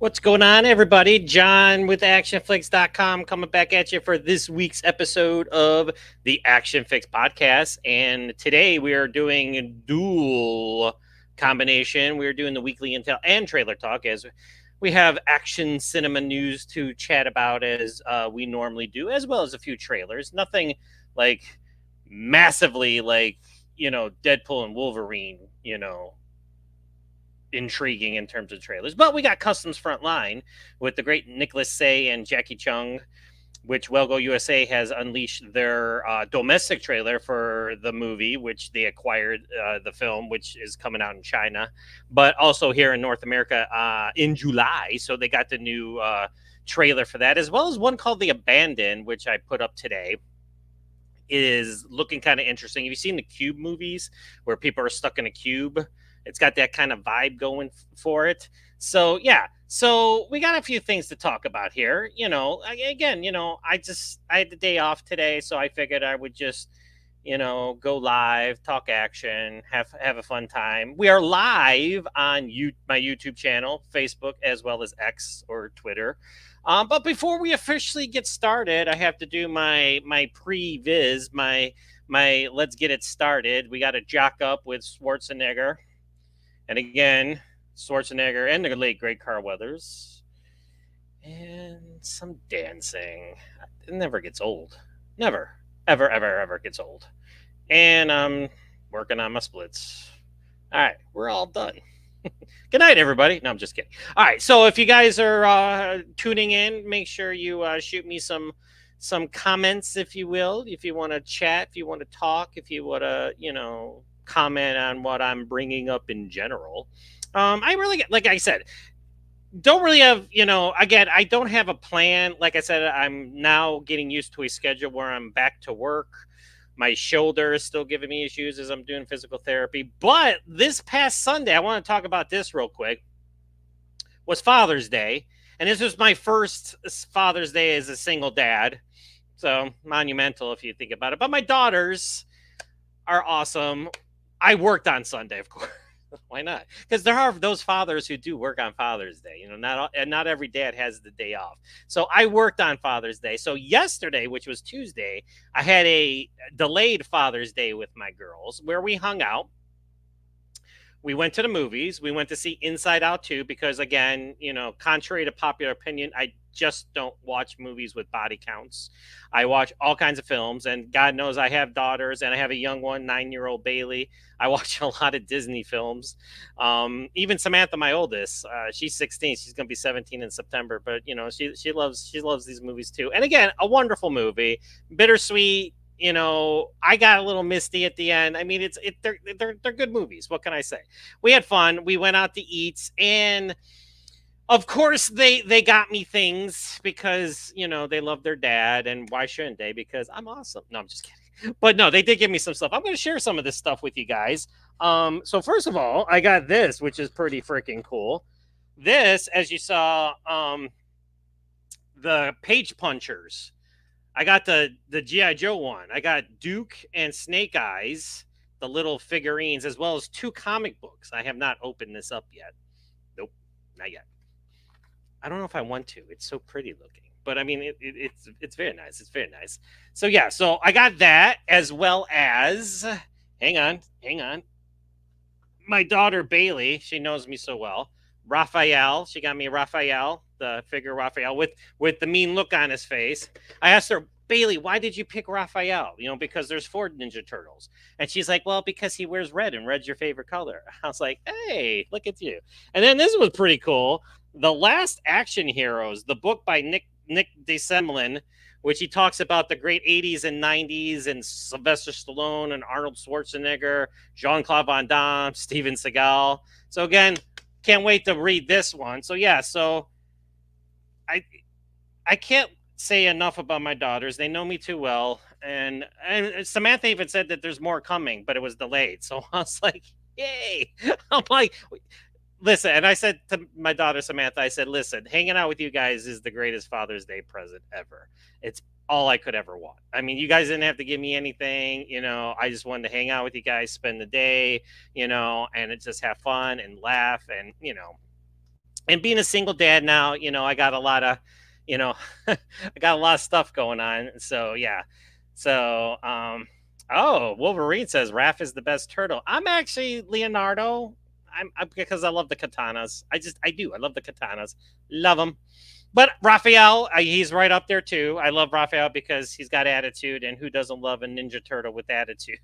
What's going on, everybody? John with ACTION-FLIX.com coming back at you for this week's episode of the Action Fix podcast. And today we are doing a dual combination. We're doing the weekly intel and trailer talk as we have action cinema news to chat about as we normally do, as well as a few trailers. Nothing like massively like, Deadpool and Wolverine, intriguing in terms of trailers. But we got Customs Frontline with the great Nicholas Say and Jackie Chung, which Wellgo USA has unleashed their domestic trailer for the movie, which they acquired the film, which is coming out in China, but also here in North America in July. So they got the new trailer for that, as well as one called The Abandon, which I put up today. Is looking kind of interesting. Have you seen the Cube movies where people are stuck in a cube? It's got that kind of vibe going for it. So yeah, so we got a few things to talk about here. Again, I had the day off today, so I figured I would just, go live, talk action, have a fun time. We are live on my YouTube channel, Facebook, as well as X or Twitter. But before we officially get started, I have to do my pre-viz, my let's get it started. We got to jock up with Schwarzenegger. And again, Schwarzenegger and the late great Carl Weathers. And some dancing. It never gets old. Never, ever, ever, ever gets old. And I'm working on my splits. All right, we're all done. Good night, everybody. No, I'm just kidding. All right, so if you guys are tuning in, make sure you shoot me some comments, if you will. If you want to chat, if you want to talk, if you want to, comment on what I'm bringing up in general. I really, like I said, don't really have, again, I don't have a plan. Like I said, I'm now getting used to a schedule where I'm back to work. My shoulder is still giving me issues as I'm doing physical therapy. But this past Sunday, I want to talk about this real quick, was Father's Day. And this was my first Father's Day as a single dad. So monumental if you think about it. But my daughters are awesome. I worked on Sunday, of course. Why not? Because there are those fathers who do work on Father's Day. Not every dad has the day off. So I worked on Father's Day. So yesterday, which was Tuesday, I had a delayed Father's Day with my girls where we hung out. We went to the movies. We went to see Inside Out 2 because, again, contrary to popular opinion, I just don't watch movies with body counts. I watch all kinds of films, and God knows I have daughters, and I have a young one, 9-year-old Bailey. I watch a lot of Disney films. Even Samantha, my oldest, she's 16. She's going to be 17 in September, but she loves these movies too. And again, a wonderful movie, bittersweet. I got a little misty at the end. I mean, they're good movies. What can I say? We had fun. We went out to eat, and of course they got me things because they love their dad, and why shouldn't they? Because I'm awesome. No, I'm just kidding. But no, they did give me some stuff. I'm going to share some of this stuff with you guys. So first of all, I got this, which is pretty freaking cool. This, as you saw, the Page Punchers. I got the G.I. Joe one. I got Duke and Snake Eyes, the little figurines, as well as 2 comic books. I have not opened this up yet. Nope, not yet. I don't know if I want to. It's so pretty looking. But I mean, it's very nice. It's very nice. So yeah, so I got that as well as, hang on. My daughter Bailey, she knows me so well. Raphael, she got me Raphael, the figure Raphael with the mean look on his face. I asked her, Bailey, why did you pick Raphael? Because there's 4 Ninja Turtles. And she's like, well, because he wears red, and red's your favorite color. I was like, hey, look at you. And then this was pretty cool. The Last Action Heroes, the book by Nick DeSemlin, which he talks about the great 80s and 90s and Sylvester Stallone and Arnold Schwarzenegger, Jean-Claude Van Damme, Steven Seagal. So again, can't wait to read this one. So yeah, so I can't say enough about my daughters. They know me too well. And Samantha even said that there's more coming, but it was delayed. So I was like, yay. I'm like, listen, and I said to my daughter Samantha, I said, listen, hanging out with you guys is the greatest Father's Day present ever. It's all I could ever want. I mean, you guys didn't have to give me anything, I just wanted to hang out with you guys, spend the day, and just have fun and laugh and, And being a single dad now, I got a lot of, I got a lot of stuff going on. So yeah. So oh, Wolverine says Raph is the best turtle. I'm actually Leonardo. I'm because I love the katanas. I do. I love the katanas. Love them. But Raphael, he's right up there too. I love Raphael because he's got attitude, and who doesn't love a Ninja Turtle with attitude?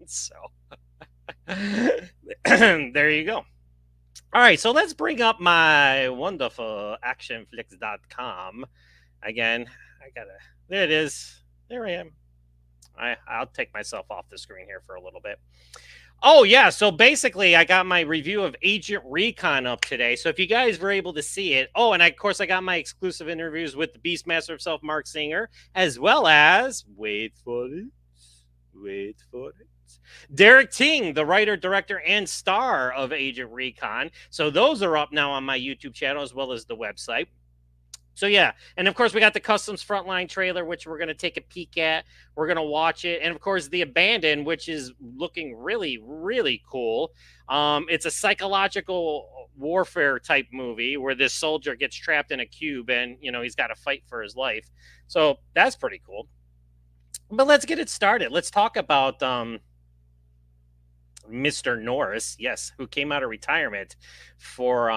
So there you go. All right, so let's bring up my wonderful ACTION-FLIX.com. Again, I gotta. There it is. There I am. I'll take myself off the screen here for a little bit. Oh yeah, so basically I got my review of Agent Recon up today. So if you guys were able to see it, oh, and of course I got my exclusive interviews with the Beastmaster himself, Marc Singer, as well as wait for it, Derek Ting, the writer, director, and star of Agent Recon. So those are up now on my YouTube channel as well as the website. So yeah, and of course we got the Customs Frontline trailer, which we're going to take a peek at. We're going to watch it, and of course the Abandoned, which is looking really, really cool. It's a psychological warfare type movie where this soldier gets trapped in a cube, and he's got to fight for his life. So that's pretty cool. But let's get it started. Let's talk about Mr. Norris, yes, who came out of retirement for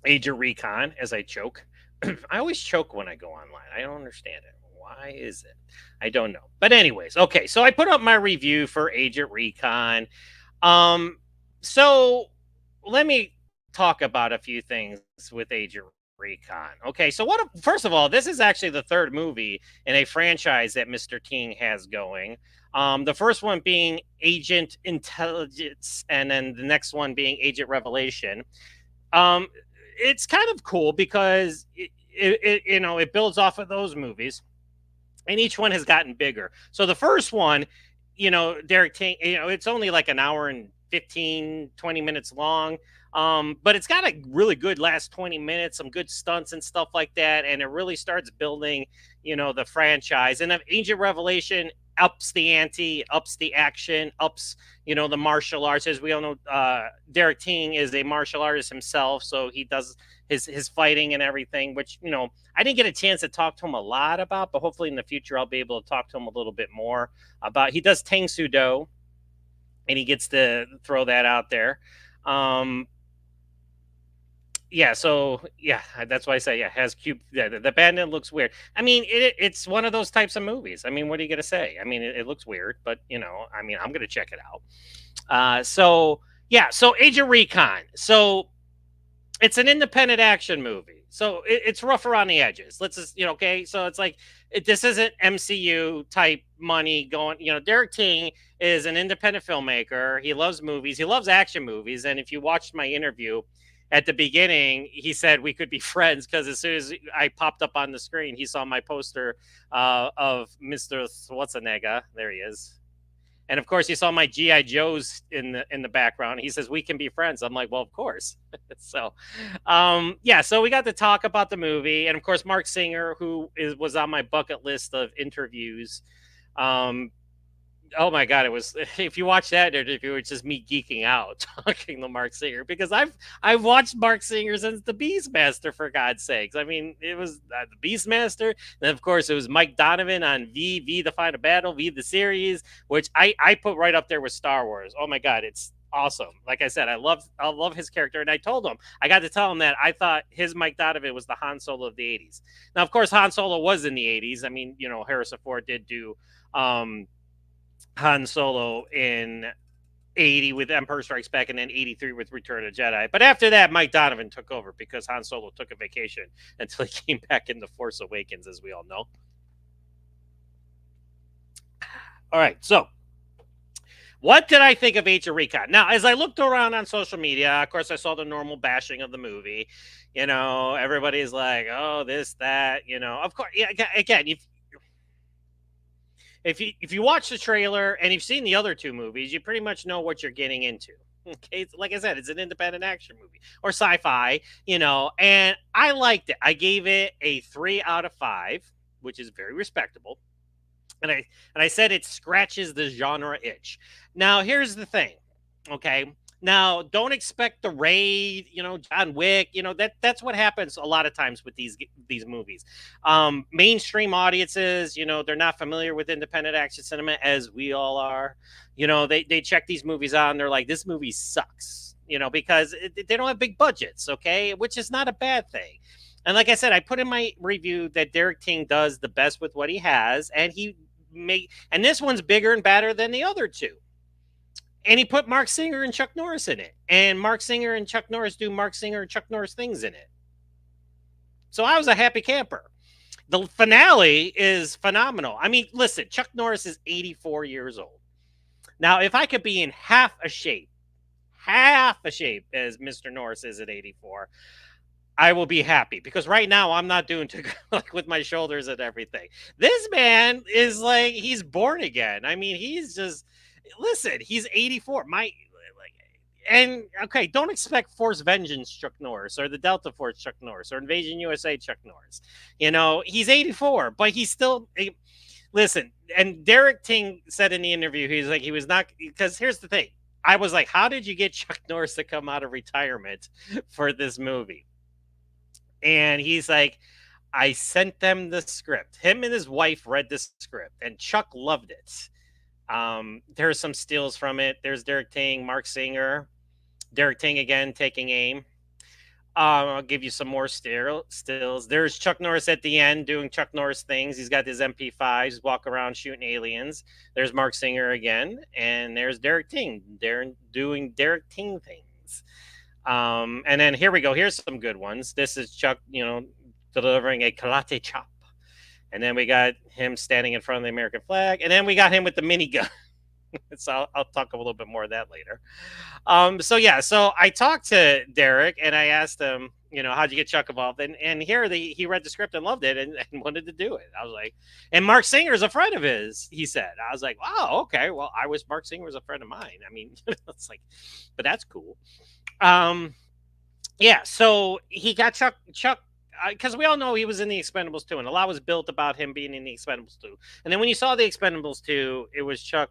Agent Recon, as I choke. I always choke when I go online. I don't understand it. Why is it? I don't know. But anyways, okay. So I put up my review for Agent Recon. So let me talk about a few things with Agent Recon. Okay, so first of all, this is actually the third movie in a franchise that Mr. Ting has going. The first one being Agent Intelligence, and then the next one being Agent Revelation. It's kind of cool because it builds off of those movies, and each one has gotten bigger. So the first one, Derek Ting, it's only like an hour and 15, 20 minutes long. But it's got a really good last 20 minutes, some good stunts and stuff like that. And it really starts building, the franchise. And Agent Revelation ups the ante, ups the action, ups, the martial arts. As we all know, Derek Ting is a martial artist himself. So he does his fighting and everything, which, I didn't get a chance to talk to him a lot about, but hopefully in the future, I'll be able to talk to him a little bit more about. He does Tang Sudo, and he gets to throw that out there. Yeah, so yeah, that's why I say has cube. Yeah, the bandit looks weird. I mean, it's one of those types of movies. I mean, what are you gonna say? I mean, it looks weird, but I mean, I'm gonna check it out. So yeah, so Agent Recon. So it's an independent action movie. So it's rough around the edges. Let's just okay. So it's like this isn't MCU type money going. Derek Ting is an independent filmmaker. He loves movies. He loves action movies. And if you watched my interview at the beginning, he said we could be friends because as soon as I popped up on the screen, he saw my poster of Mr. Schwarzenegger. There he is. And of course, he saw my GI Joes in the background. He says we can be friends. I'm like, well, of course. So, yeah. So we got to talk about the movie, and of course, Marc Singer, who was on my bucket list of interviews. Oh my God, it was, if you watch that interview, it's just me geeking out talking to Marc Singer because I've watched Marc Singer since the Beastmaster, for God's sakes. I mean, it was the Beastmaster, and of course it was Mike Donovan on V the Final Battle, V the series, which I put right up there with Star Wars. Oh my God, it's awesome. Like I said, I love his character, and I told him, I got to tell him that I thought his Mike Donovan was the Han Solo of the 80s. Now, of course, Han Solo was in the 80s. I mean, Harrison Ford did do Han Solo in 80 with Empire Strikes Back, and then 83 with Return of the Jedi. But after that, Mike Donovan took over because Han Solo took a vacation until he came back in The Force Awakens, as we all know. All right, so what did I think of Agent Recon? Now, as I looked around on social media, of course, I saw the normal bashing of the movie. Everybody's like, oh, this, that, of course. Yeah, again, if you watch the trailer and you've seen the other two movies, you pretty much know what you're getting into. Okay, like I said, it's an independent action movie or sci-fi, and I liked it. I gave it a 3 out of 5, which is very respectable. And I said it scratches the genre itch. Now, here's the thing. Okay, Now, don't expect the raid, John Wick, that's what happens a lot of times with these movies. Mainstream audiences, they're not familiar with independent action cinema as we all are. They check these movies out and they're like, this movie sucks, because they don't have big budgets, okay, which is not a bad thing. And like I said, I put in my review that Derek Ting does the best with what he has, and and this one's bigger and badder than the other two. And he put Marc Singer and Chuck Norris in it. And Marc Singer and Chuck Norris do Marc Singer and Chuck Norris things in it. So I was a happy camper. The finale is phenomenal. I mean, listen, Chuck Norris is 84 years old. Now, if I could be in half a shape as Mr. Norris is at 84, I will be happy, because right now I'm not doing too good, like with my shoulders and everything. This man is like, he's born again. I mean, he's just, listen, he's 84. And okay, don't expect Force Vengeance Chuck Norris or the Delta Force Chuck Norris or Invasion USA Chuck Norris. He's 84, but he's still listen. And Derek Ting said in the interview, he was not, because here's the thing. I was like, how did you get Chuck Norris to come out of retirement for this movie? And he's like, I sent them the script. Him and his wife read the script, and Chuck loved it. There's some stills from it. There's Derek Ting, Marc Singer, Derek Ting again taking aim. I'll give you some more stills. There's Chuck Norris at the end doing Chuck Norris things. He's got his MP5s, walk around shooting aliens. There's Marc Singer again, and there's Derek Ting. They're doing Derek Ting things. And then here we go. Here's some good ones. This is Chuck, delivering a karate chop. And then we got him standing in front of the American flag. And then we got him with the minigun. So I'll talk a little bit more of that later. So I talked to Derek and I asked him, how'd you get Chuck involved? And here he read the script and loved it and wanted to do it. I was like, and Marc Singer is a friend of his, he said. I was like, wow, okay. Well, I wish Marc Singer was a friend of mine. I mean, it's like, but that's cool. So he got Chuck, because we all know he was in the Expendables 2, and a lot was built about him being in the Expendables 2. And then when you saw the Expendables 2, it was Chuck,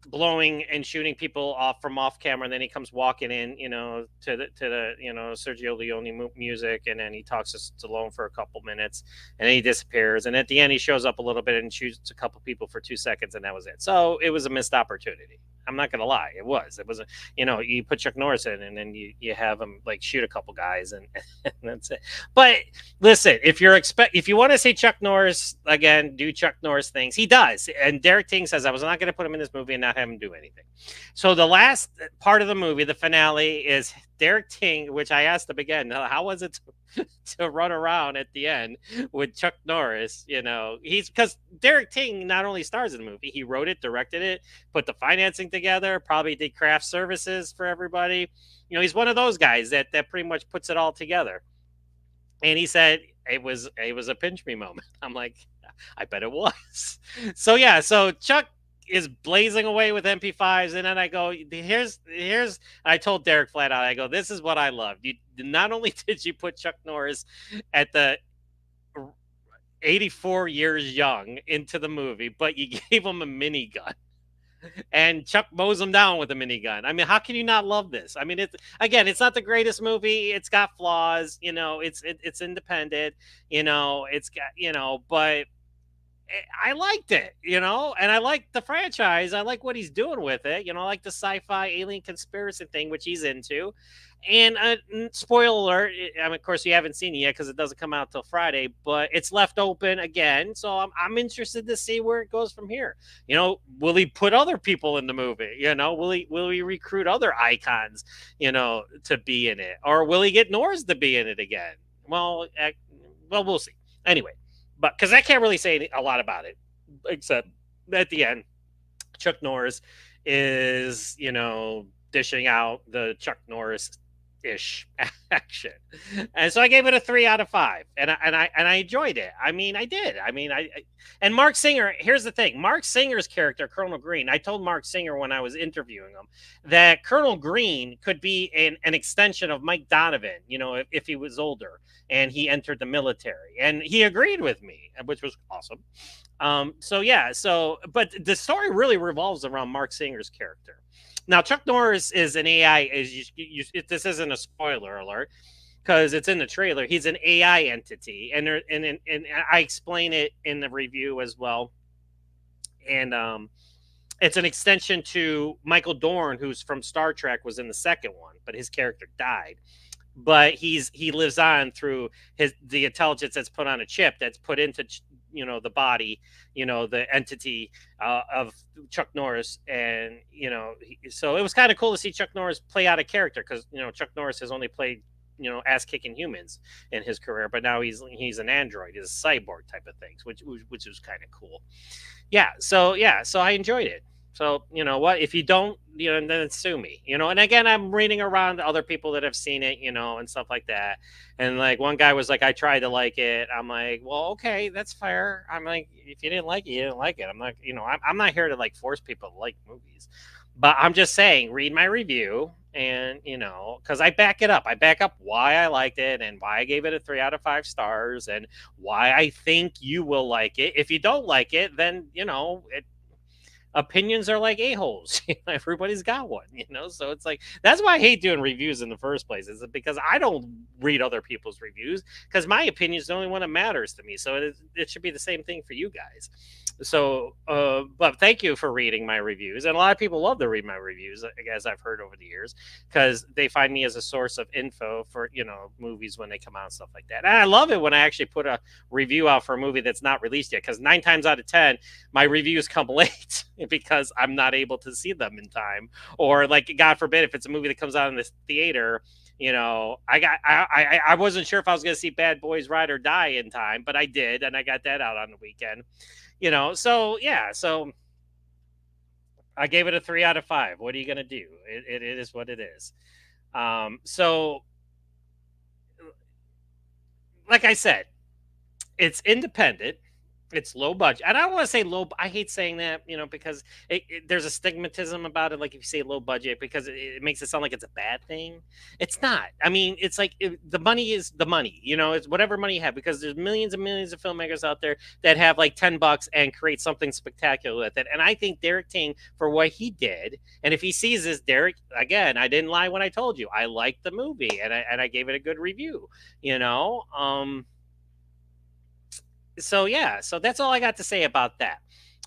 blowing and shooting people off camera, and then he comes walking in, to the Sergio Leone music, and then he talks to Stallone for a couple minutes, and then he disappears, and at the end he shows up a little bit and shoots a couple people for 2 seconds, and that was it. So it was a missed opportunity. I'm not gonna lie, it was you put Chuck Norris in, and then you have him like shoot a couple guys, and that's it. But listen, if you want to see Chuck Norris again do Chuck Norris things, he does. And Derek Ting says, I was not going to put him in this movie and not have him do anything. So the last part of the movie, the finale, is Derek Ting, which I asked him again, how was it to run around at the end with Chuck Norris? He's, because Derek Ting not only stars in the movie, he wrote it, directed it, put the financing together, probably did craft services for everybody. He's one of those guys that pretty much puts it all together. And he said it was a pinch me moment. I'm like, I bet it was. So Chuck is blazing away with MP5s, and then I go, here's I told Derek flat out, I go, this is what I loved. You not only did you put Chuck Norris at the 84 years young into the movie, but you gave him a minigun. And Chuck mows him down with a minigun. I mean, how can you not love this? I mean, it's not the greatest movie. It's got flaws, it's independent, it's got, but I liked it, and I like the franchise. I like what he's doing with it. I like the sci-fi alien conspiracy thing, which he's into. And spoiler alert, I mean, of course, you haven't seen it yet because it doesn't come out till Friday, but it's left open again. So I'm interested to see where it goes from here. Will he put other people in the movie? Will he recruit other icons, to be in it? Or will he get Norris to be in it again? Well, we'll see. Anyway. But because I can't really say a lot about it, except at the end, Chuck Norris is, dishing out the Chuck Norris-ish action, and so I gave it a 3 out of 5, and I enjoyed it. I mean, I did. I mean, and Marc Singer. Here's the thing: Marc Singer's character, Colonel Green. I told Marc Singer when I was interviewing him that Colonel Green could be an extension of Mike Donovan. If he was older and he entered the military, and he agreed with me, which was awesome. But the story really revolves around Mark Singer's character. Now, Chuck Norris is an AI. This isn't a spoiler alert because it's in the trailer. He's an AI entity, and I explain it in the review as well. And it's an extension to Michael Dorn, who's from Star Trek, was in the second one, but his character died. But he lives on through the intelligence that's put on a chip that's put into the body, the entity of Chuck Norris. And so it was kind of cool to see Chuck Norris play out a character, because Chuck Norris has only played ass kicking humans in his career, but now he's an android, he's a cyborg type of things, which was kind of cool. So I enjoyed it. So you know what? If you don't, then sue me. And again, I'm reading around other people that have seen it, and stuff like that. And like one guy was like, "I tried to like it." I'm like, "Well, okay, that's fair." I'm like, "If you didn't like it, you didn't like it." I'm like, I'm not here to like force people to like movies, but I'm just saying, read my review, and because I back it up. I back up why I liked it and why I gave it a 3 out of 5 stars and why I think you will like it. If you don't like it, then opinions are like a-holes. Everybody's got one, so it's like, that's why I hate doing reviews in the first place, is because I don't read other people's reviews, because my opinion is the only one that matters to me. So it should be the same thing for you guys. So but thank you for reading my reviews, and a lot of people love to read my reviews, as I've heard over the years, because they find me as a source of info for movies when they come out and stuff like that. And I love it when I actually put a review out for a movie that's not released yet, because 9 times out of 10 my reviews come late because I'm not able to see them in time, or like, God forbid, if it's a movie that comes out in the theater, I wasn't sure if I was going to see Bad Boys Ride or Die in time, but I did, and I got that out on the weekend. So I gave it a 3 out of 5. What are you going to do? It is what it is. So like I said, it's independent. It's low budget. And I don't want to say low. I hate saying that, because there's a stigmatism about it. Like if you say low budget, because it makes it sound like it's a bad thing. It's not. I mean, it's like the money is the money. It's whatever money you have, because there's millions and millions of filmmakers out there that have like $10 and create something spectacular with it. And I think Derek Ting, for what he did, and if he sees this, Derek, again, I didn't lie when I told you I liked the movie, and I gave it a good review. So that's all I got to say about that.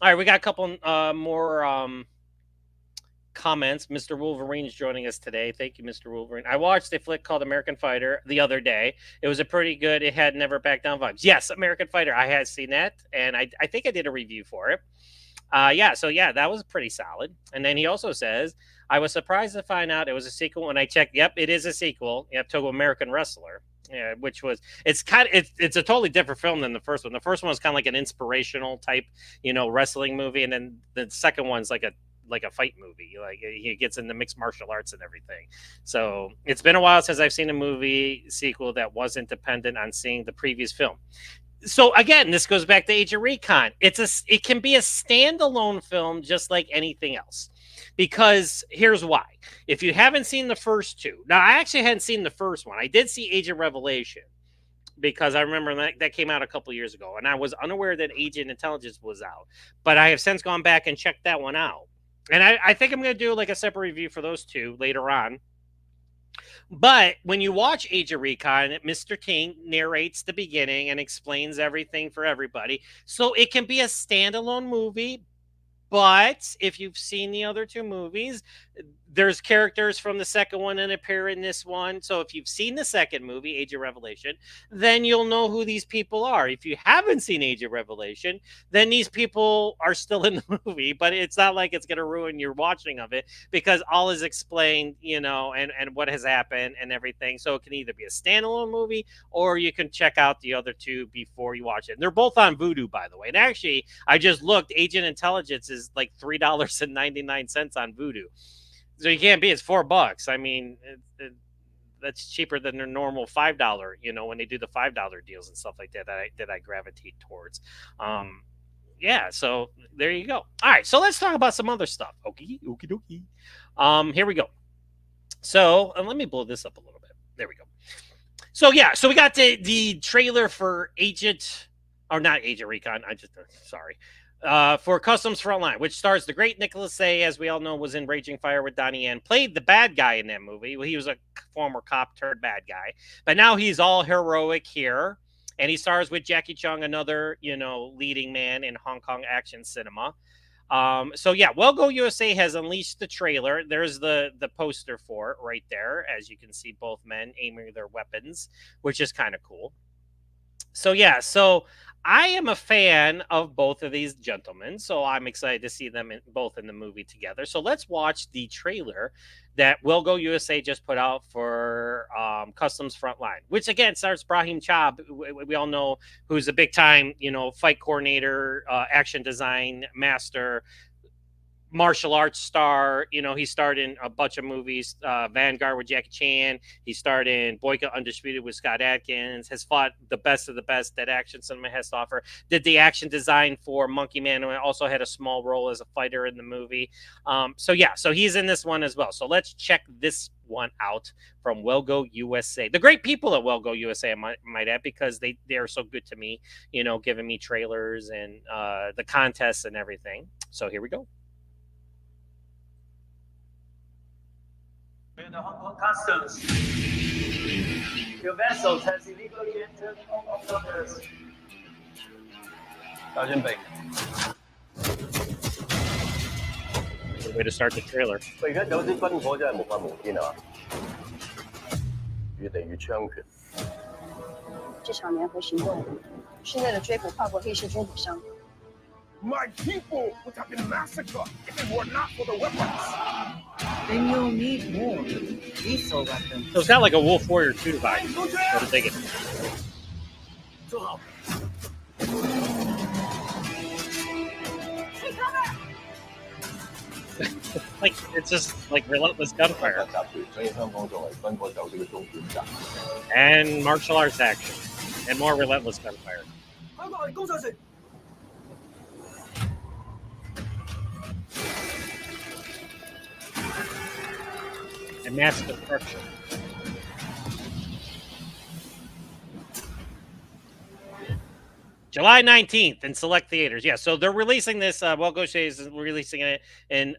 All right, we got a couple more comments. Mr. Wolverine is joining us today. Thank you, Mr. Wolverine. I watched a flick called American Fighter the other day. It was a pretty good. It had Never Back Down vibes. Yes, American Fighter. I had seen that, and I think I did a review for it. That was pretty solid. And then he also says, I was surprised to find out it was a sequel when I checked. Yep, it is a sequel. Yep, to American Wrestler. Yeah, which was, it's a totally different film than the first one. The first one was kind of like an inspirational type, wrestling movie, and then the second one's like a fight movie. Like he gets into mixed martial arts and everything. So it's been a while since I've seen a movie sequel that wasn't dependent on seeing the previous film. So again, this goes back to Age of Recon. It can be a standalone film just like anything else. Because here's why. If you haven't seen the first two, now I actually hadn't seen the first one. I did see Age of Revelation, because I remember that came out a couple years ago, and I was unaware that Agent Intelligence was out. But I have since gone back and checked that one out. And I think I'm going to do like a separate review for those two later on. But when you watch Age of Recon, Mr. Ting narrates the beginning and explains everything for everybody. So it can be a standalone movie. But if you've seen the other two movies, there's characters from the second one that appear in this one. So if you've seen the second movie, Age of Revelation, then you'll know who these people are. If you haven't seen Age of Revelation, then these people are still in the movie, but it's not like it's going to ruin your watching of it, because all is explained, and what has happened and everything. So it can either be a standalone movie, or you can check out the other two before you watch it. And they're both on Vudu, by the way. And actually, I just looked, Agent Intelligence is like $3.99 on Vudu. So you can't be. It's $4. I mean, that's cheaper than their normal $5. When they do the $5 deals and stuff like that, that I gravitate towards. So there you go. All right, so let's talk about some other stuff. Okie dokie. Here we go. So let me blow this up a little bit. There we go. So we got the trailer for Agent or not Agent Recon. I just sorry. For Customs Frontline, which stars the great Nicholas Say, as we all know, was in Raging Fire with Donnie Yen, played the bad guy in that movie. He was a former cop turned bad guy, but now he's all heroic here, and he stars with Jackie Chung, another leading man in Hong Kong action cinema. So yeah, Well Go USA has unleashed the trailer. There's the poster for it right there, as you can see both men aiming their weapons, which is kind of cool. So yeah, so I am a fan of both of these gentlemen, so I'm excited to see them both in the movie together. So let's watch the trailer that Will Go USA just put out for Customs Frontline, which again stars Brahim Chab. We all know who's a big time, fight coordinator, action design master, martial arts star. He starred in a bunch of movies. Vanguard with Jackie Chan. He starred in Boyka Undisputed with Scott Adkins. Has fought the best of the best that action cinema has to offer. Did the action design for Monkey Man, and also had a small role as a fighter in the movie. So he's in this one as well. So let's check this one out from Well Go USA. The great people at Well Go USA, I might add, because they are so good to me, giving me trailers and the contests and everything. So here we go. The Hong Kong Customs. Your vessel has illegally entered Hong Kong waters. Good way to start the trailer. 而家走私軍火真係無法無天啊！越嚟越猖獗。这场联合行动是为了追捕跨国黑市军火商。My people would have been massacred if it were not for the weapons. Then you'll need more lethal weapons. So it's got like a Wolf Warrior 2 vibe. What do you think? 做好。 Like it's just like relentless gunfire 所以香港作為軍火走私嘅中轉站。 and martial arts action and more relentless gunfire. 香港係高上城。 And mass destruction. July 19th in select theaters. Yeah, so they're releasing this. Well Go USA is releasing it in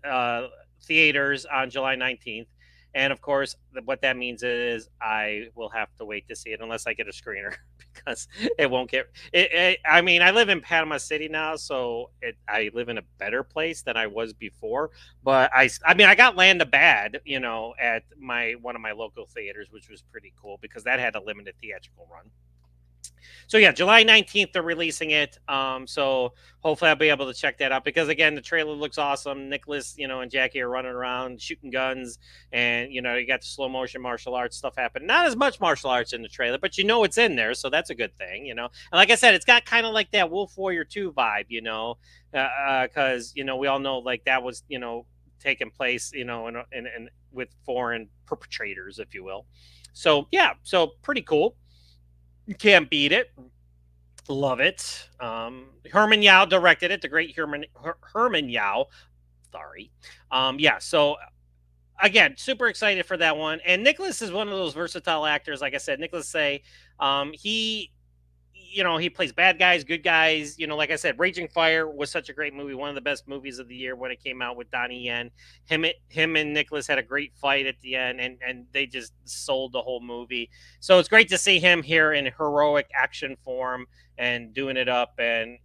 theaters on July 19th. And of course, what that means is I will have to wait to see it unless I get a screener because it won't get it. I mean, I live in Panama City now, so I live in a better place than I was before. But I mean, I got Land of Bad, at one of my local theaters, which was pretty cool because that had a limited theatrical run. So yeah, July 19th they're releasing it. So hopefully I'll be able to check that out because again the trailer looks awesome. Nicholas, and Jackie are running around shooting guns, and you got the slow motion martial arts stuff happening. Not as much martial arts in the trailer, but it's in there, so that's a good thing. And like I said, it's got kind of like that Wolf Warrior 2 vibe, because we all know like that was taking place, in with foreign perpetrators, if you will. So yeah, so pretty cool. You can't beat it. Love it. Herman Yao directed it. The great Herman Yao. Sorry. Yeah. So again, super excited for that one. And Nicholas is one of those versatile actors. Like I said, Nicholas Say, he plays bad guys, good guys. Like I said, Raging Fire was such a great movie. One of the best movies of the year when it came out with Donnie Yen. Him and Nicholas had a great fight at the end, and they just sold the whole movie. So it's great to see him here in heroic action form and doing it up, and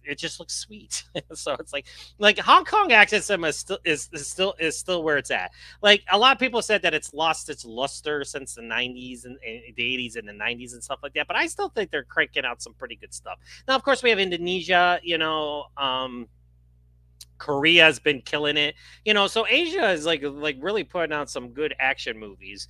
it just looks sweet. So it's like Hong Kong action cinema is still where it's at. Like a lot of people said that it's lost its luster since the 90s and the 80s and the 90s and stuff like that, but I still think they're cranking out some pretty good stuff. Now, of course, we have Indonesia, Korea's been killing it, so Asia is like really putting out some good action movies,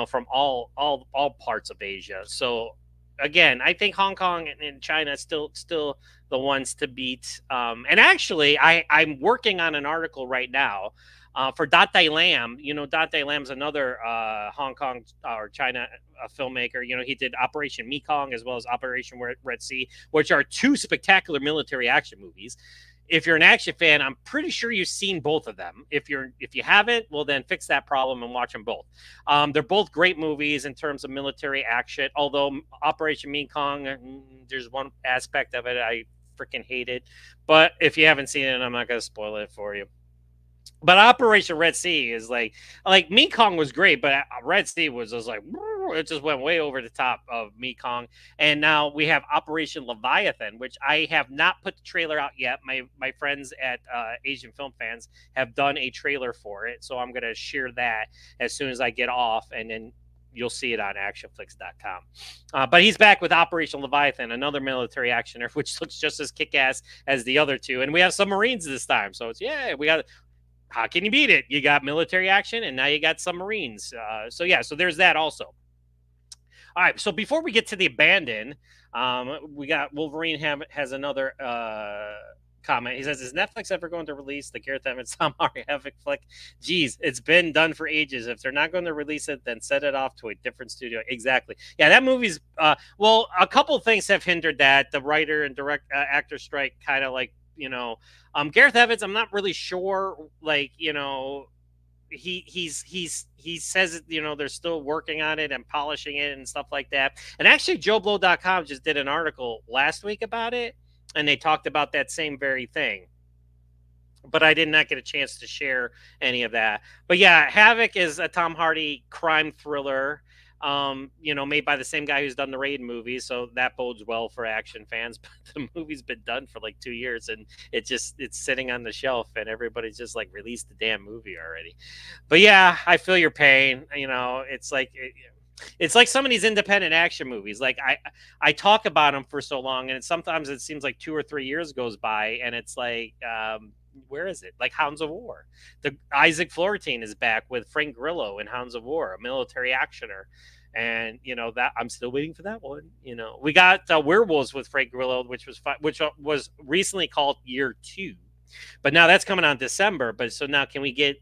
from all parts of Asia. So again, I think Hong Kong and China is still the ones to beat. And actually, I'm working on an article right now for Date Lam. Date Lam's another Hong Kong or China filmmaker. He did Operation Mekong as well as Operation Red Sea, which are two spectacular military action movies. if you're an action fan, I'm pretty sure you've seen both of them. If you haven't, well, then fix that problem and watch them both. They're both great movies in terms of military action. Although Operation Mekong, there's one aspect of it I freaking hate it. But if you haven't seen it, I'm not going to spoil it for you. But Operation Red Sea is like Mekong was great, but Red Sea was just like, it just went way over the top of Mekong. And now we have Operation Leviathan, which I have not put the trailer out yet. My friends at Asian Film Fans have done a trailer for it, so I'm going to share that as soon as I get off, and then you'll see it on ACTION-FLIX.com. But he's back with Operation Leviathan, another military actioner, which looks just as kick-ass as the other two. And we have submarines this time, so it's we got. How can you beat it? You got military action, and now you got submarines. So there's that also. All right, so before we get to the Abandon, we got Wolverine has another comment. He says, is Netflix ever going to release the Gareth Evans Tom Hardy Havoc flick? Geez, it's been done for ages. If they're not going to release it, then set it off to a different studio. Exactly. Yeah, that movie's, well, a couple things have hindered that. The writer and actor strike kind of like, Gareth Evans, I'm not really sure, like, he says, they're still working on it and polishing it and stuff like that. And actually, JoeBlow.com just did an article last week about it, and they talked about that same very thing. But I did not get a chance to share any of that. But yeah, Havoc is a Tom Hardy crime thriller, made by the same guy who's done the Raid movies, so that bodes well for action fans. But the movie's been done for like 2 years, and it's sitting on the shelf, and everybody's just like, released the damn movie already. But yeah, I feel your pain. It's like some of these independent action movies. Like I talk about them for so long, and sometimes it seems like 2 or 3 years goes by, and it's like, where is it? Like Hounds of War. The Isaac Florentine is back with Frank Grillo in Hounds of War, a military actioner. And that I'm still waiting for that one. We got Werewolves with Frank Grillo, which was recently called Year 2, but now that's coming on December. But so now, can we get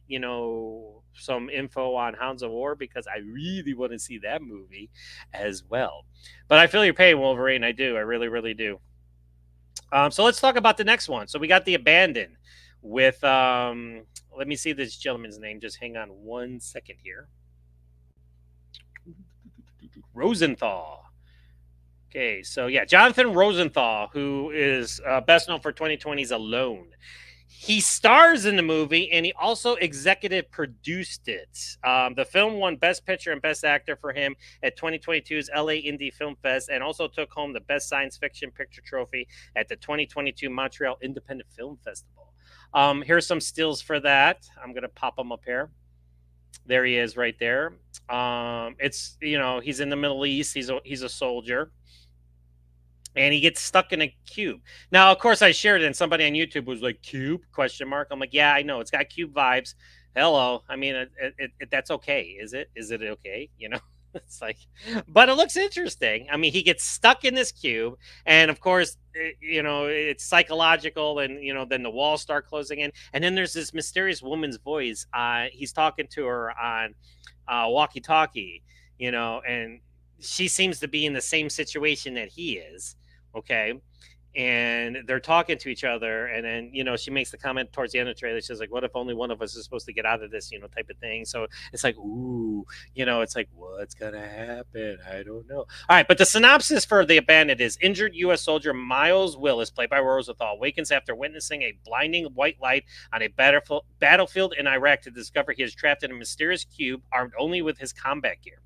some info on Hounds of War, because I really want to see that movie as well. But I feel your pain, Wolverine. I do. I really, really do. So let's talk about the next one. So we got The Abandon with let me see this gentleman's name. Just hang on 1 second here. Rosenthal. Okay, so yeah, Jonathan Rosenthal, who is best known for 2020's Alone. He stars in the movie, and he also executive produced it. The film won Best Picture and Best Actor for him at 2022's LA Indie Film Fest, and also took home the Best Science Fiction Picture Trophy at the 2022 Montreal Independent Film Festival. Here's some stills for that. I'm going to pop them up here. There he is right there. It's, he's in the Middle East. He's a soldier. And he gets stuck in a cube. Now, of course, I shared it, and somebody on YouTube was like, "Cube?" ? I'm like, yeah, I know. It's got cube vibes. Hello. I mean, that's okay. Is it? Is it okay? It's like, but it looks interesting. I mean, he gets stuck in this cube, and of course, it's psychological, and then the walls start closing in, and then there's this mysterious woman's voice. He's talking to her on walkie-talkie, and she seems to be in the same situation that he is. Okay. And they're talking to each other, and then she makes the comment towards the end of the trailer. She's like, "What if only one of us is supposed to get out of this?" Type of thing. So it's like, ooh, it's like, what's gonna happen? I don't know. All right, but the synopsis for The Abandoned is: injured U.S. soldier Miles Willis, played by Rosenthal, awakens after witnessing a blinding white light on a battlefield in Iraq to discover he is trapped in a mysterious cube, armed only with his combat gear.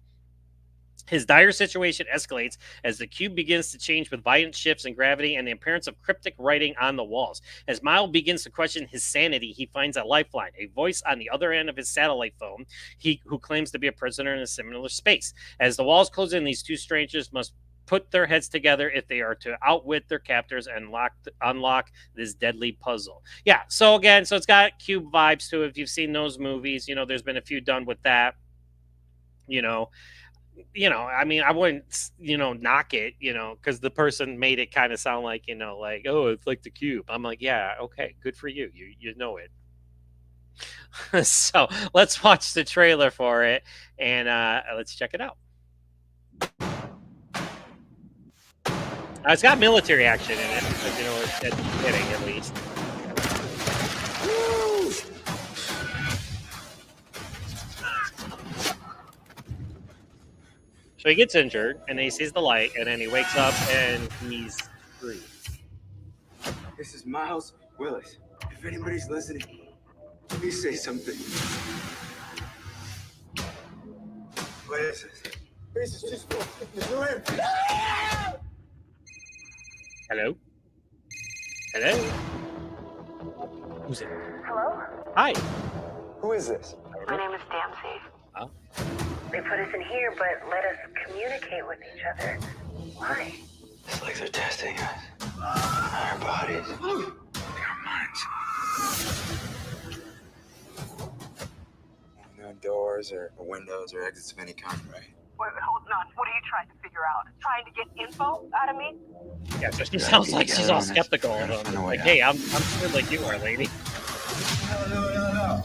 His dire situation escalates as the cube begins to change with violent shifts in gravity and the appearance of cryptic writing on the walls. As Miles begins to question his sanity, he finds a lifeline, a voice on the other end of his satellite phone, who claims to be a prisoner in a similar space. As the walls close in, these two strangers must put their heads together if they are to outwit their captors and unlock this deadly puzzle. Yeah, so again, it's got cube vibes to it. If you've seen those movies, there's been a few done with that. I mean, I wouldn't, knock it, because the person made it kind of sound like, like, oh, it's like the cube. I'm like, yeah, okay, good for you. You know it. So let's watch the trailer for it, and let's check it out. It's got military action in it, but, it's getting at least. So he gets injured, and then he sees the light, and then he wakes up, and he's free. This is Miles Willis. If anybody's listening, please say something. What is this? This is just Hello? Hello? Who's it? Hello? Hi. Who is this? My name is Dempsey. Oh. They put us in here, but let us communicate with each other. Why? It's like they're testing us. Our bodies. Our minds. No doors or windows or exits of any kind, right? Wait, hold on. What are you trying to figure out? Trying to get info out of me? Yeah, so she sounds like she's all skeptical of him. Like, hey, I'm scared like you are, lady. No.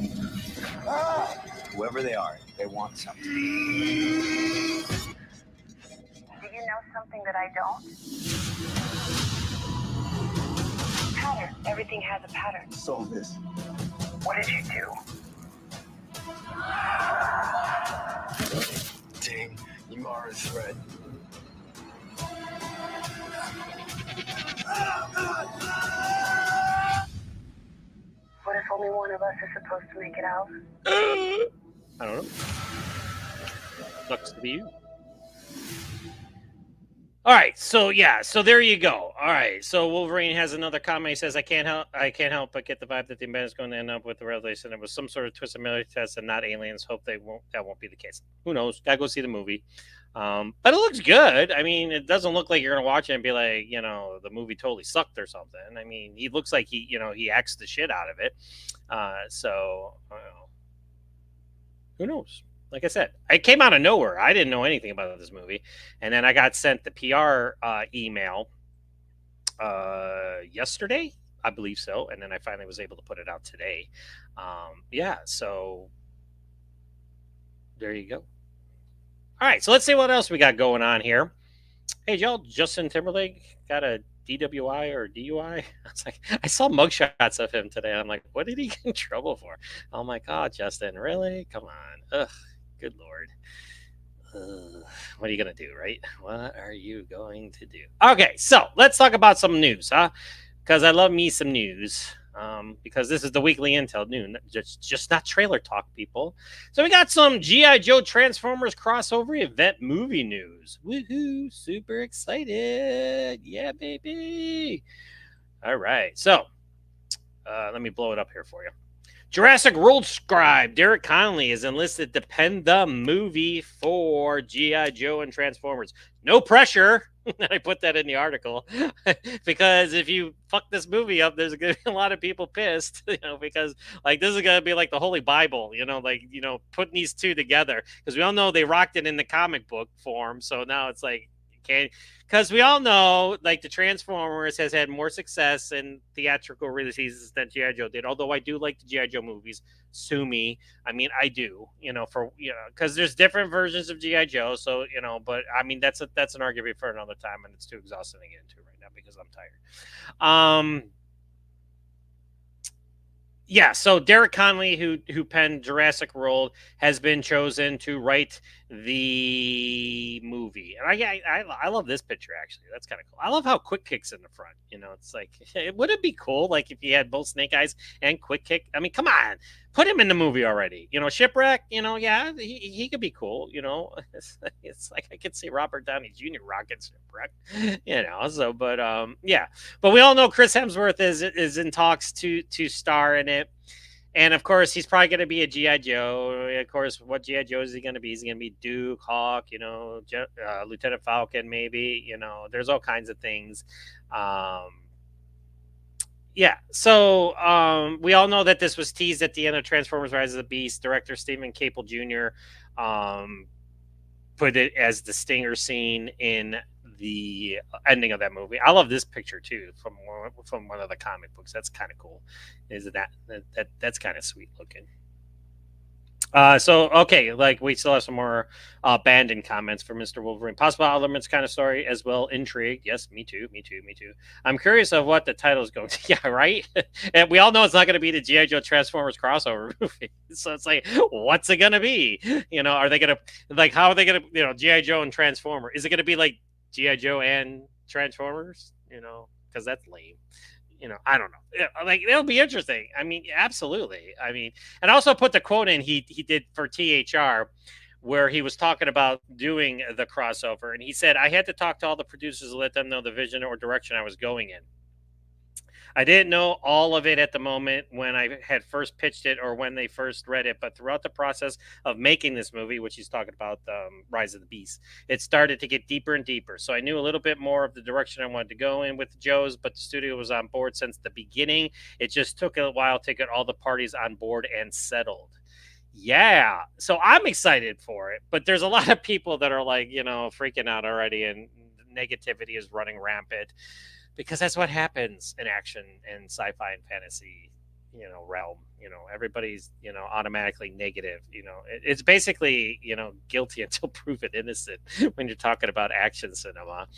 Whoever they are, they want something. Do you know something that I don't? Pattern. Everything has a pattern. Solve this. What did you do? Ting, you are a threat. What if only one of us is supposed to make it out? I don't know. Sucks to be you. All right, so there you go. All right, so Wolverine has another comment. He says, "I can't help but get the vibe that the event is going to end up with the revelation. It was some sort of twisted military test and not aliens. Hope that won't be the case. Who knows? Gotta go see the movie. But it looks good. I mean, it doesn't look like you're gonna watch it and be like, the movie totally sucked or something. I mean, he looks like he acts the shit out of it. So who knows? Like I said, it came out of nowhere. I didn't know anything about this movie. And then I got sent the PR email yesterday, I believe so. And then I finally was able to put it out today. So there you go. All right, so let's see what else we got going on here. Hey, y'all, Justin Timberlake got a DWI or DUI? I saw mugshots of him today. I'm like, what did he get in trouble for? Oh my God, Justin, really? Come on. Ugh. Good Lord. What are you going to do, right? What are you going to do? Okay, so let's talk about some news, huh? Because I love me some news. Because this is the weekly intel noon, just not trailer talk, people. So we got some G.I. Joe Transformers crossover event movie news. Woohoo! Super excited. Yeah, baby. All right, so let me blow it up here for you. Jurassic World scribe Derek Connolly is enlisted to pen the movie for G.I. Joe and Transformers. No pressure. I put that in the article because if you fuck this movie up, there's going to be a lot of people pissed, because this is going to be like the Holy Bible, putting these two together, because we all know they rocked it in the comic book form. So now it's like, because we all know the Transformers has had more success in theatrical releases than G.I. Joe did. Although I do like the G.I. Joe movies. Sue me. I mean, I do, because there's different versions of G.I. Joe. So, but I mean, that's an argument for another time, and it's too exhausting to get into right now because I'm tired. So Derek Connolly, who penned Jurassic World, has been chosen to write the movie, and I love this picture actually. That's kind of cool. I love how Quick Kick's in the front. It's like, would it be cool if he had both Snake Eyes and Quick Kick? I mean, come on, put him in the movie already. Shipwreck. Yeah, he could be cool. It's like I could see Robert Downey Jr. rocking Shipwreck. So but we all know Chris Hemsworth is in talks to star in it. And, of course, he's probably going to be a G.I. Joe. Of course, what G.I. Joe is he going to be? He's going to be Duke, Hawk, Lieutenant Falcon, maybe. There's all kinds of things. So we all know that this was teased at the end of Transformers Rise of the Beast. Director Stephen Caple Jr. Put it as the stinger scene in the ending of that movie. I love this picture too from one of the comic books. That's kind of cool. Is that's kind of sweet looking. So okay, like we still have some more abandoned comments for Mr. Wolverine. Possible elements kind of story as well. Intrigue. Yes, me too. Me too. Me too. I'm curious of what the title is going to. Yeah, right. And we all know it's not going to be the GI Joe Transformers crossover movie. So it's like, what's it going to be? You know, are they going to like? How are they going to? You know, GI Joe and Transformer. Is it going to be like GI Joe and Transformers? You know, because that's lame. You know, I don't know. Like it'll be interesting. I mean, absolutely. I mean, and also put the quote in he did for THR where he was talking about doing the crossover, and he said I had to talk to all the producers to let them know the vision or direction I was going in. I didn't know all of it at the moment when I had first pitched it or when they first read it, but throughout the process of making this movie, which he's talking about, Rise of the Beast, it started to get deeper and deeper. So I knew a little bit more of the direction I wanted to go in with the Joes, but the studio was on board since the beginning. It just took a while to get all the parties on board and settled. Yeah, so I'm excited for it, but there's a lot of people that are like, you know, freaking out already, and negativity is running rampant because that's what happens in action and sci-fi and fantasy, you know, realm. You know, everybody's, you know, automatically negative. You know, it's basically, you know, guilty until proven innocent when you're talking about action cinema,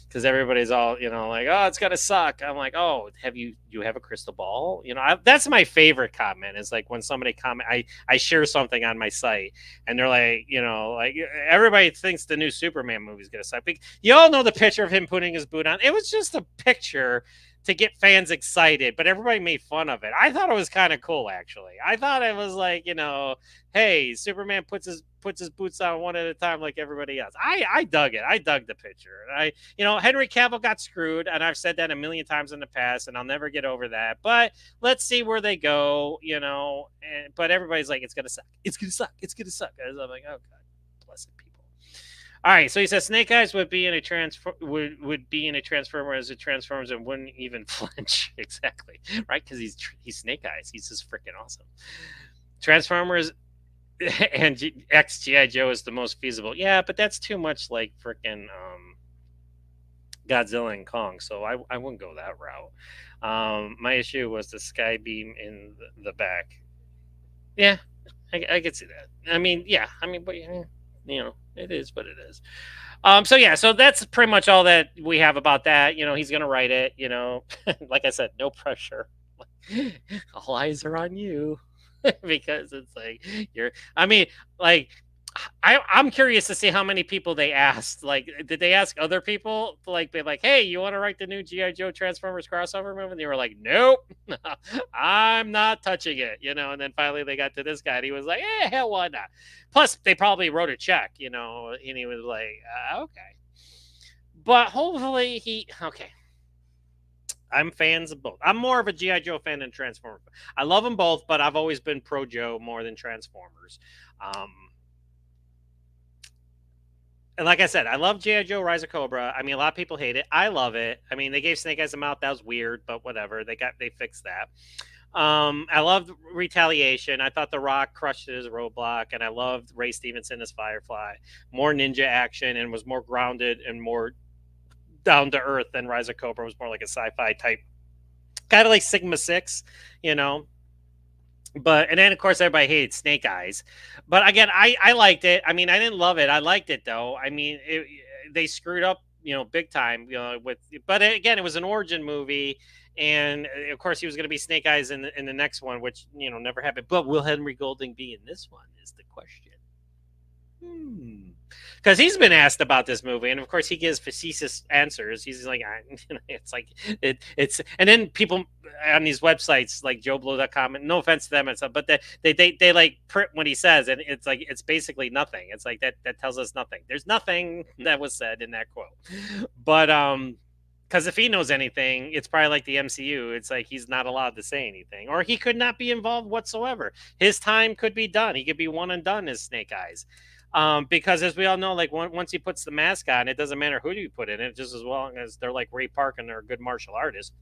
because everybody's all, you know, like, oh, it's gonna suck. I'm like, oh, you have a crystal ball? You know, that's my favorite comment is like when somebody comment, I share something on my site and they're like, you know, like everybody thinks the new Superman movie is gonna suck. You all know the picture of him putting his boot on. It was just a picture to get fans excited, but everybody made fun of it. I thought it was kind of cool, actually. I thought it was like, you know, hey, Superman puts his boots on one at a time like everybody else. I dug it. I dug the picture. You know, Henry Cavill got screwed, and I've said that a million times in the past, and I'll never get over that. But let's see where they go, you know. But everybody's like, it's gonna suck. It's gonna suck. It's gonna suck. And I'm like, oh god, blessed people. All right, so he says Snake Eyes would be in a would be in a Transformer as it transforms and wouldn't even flinch. Exactly, right? Because he's Snake Eyes. He's just freaking awesome. Transformers and X GI Joe is the most feasible. Yeah, but that's too much like freaking Godzilla and Kong. So I wouldn't go that route. My issue was the sky beam in the back. Yeah, I could see that. I mean, yeah, I mean, but you know, it is what it is. So yeah, so that's pretty much all that we have about that. You know, he's gonna write it. You know, like I said, no pressure. All eyes are on you because it's like you're. I mean, like. I'm curious to see how many people they asked. Like, did they ask other people to like be like, "Hey, you want to write the new GI Joe Transformers crossover movie?" And they were like, "Nope, I'm not touching it." You know. And then finally they got to this guy, and he was like, "Eh, hell, why not?" Plus, they probably wrote a check, you know, and he was like, "Okay." But hopefully okay. I'm fans of both. I'm more of a GI Joe fan than Transformers. I love them both, but I've always been pro Joe more than Transformers. And like I said, I love G.I. Joe Rise of Cobra. I mean, a lot of people hate it. I love it. I mean, they gave Snake Eyes a mouth. That was weird, but whatever. They fixed that. I loved Retaliation. I thought The Rock crushed it as a roadblock, and I loved Ray Stevenson as Firefly. More ninja action and was more grounded and more down to earth than Rise of Cobra. It was more like a sci-fi type, kind of like Sigma 6, you know. But and then of course everybody hated Snake Eyes, but again I liked it. I mean I didn't love it. I liked it though. I mean they screwed up, you know, big time. You know, but again it was an origin movie, and of course he was going to be Snake Eyes in the next one, which you know never happened. But will Henry Golding be in this one? Is the question. Because he's been asked about this movie, and of course he gives facetious answers. He's like, it's like it's, and then people on these websites like JoeBlow.com, and no offense to them and stuff, but they like print what he says, and it's like it's basically nothing. It's like that tells us nothing. There's nothing that was said in that quote, but because if he knows anything, it's probably like the MCU. It's like he's not allowed to say anything, or he could not be involved whatsoever. His time could be done. He could be one and done as Snake Eyes. Because as we all know, like once he puts the mask on, it doesn't matter who you put in it, just as long as they're like Ray Park and they're a good martial artist.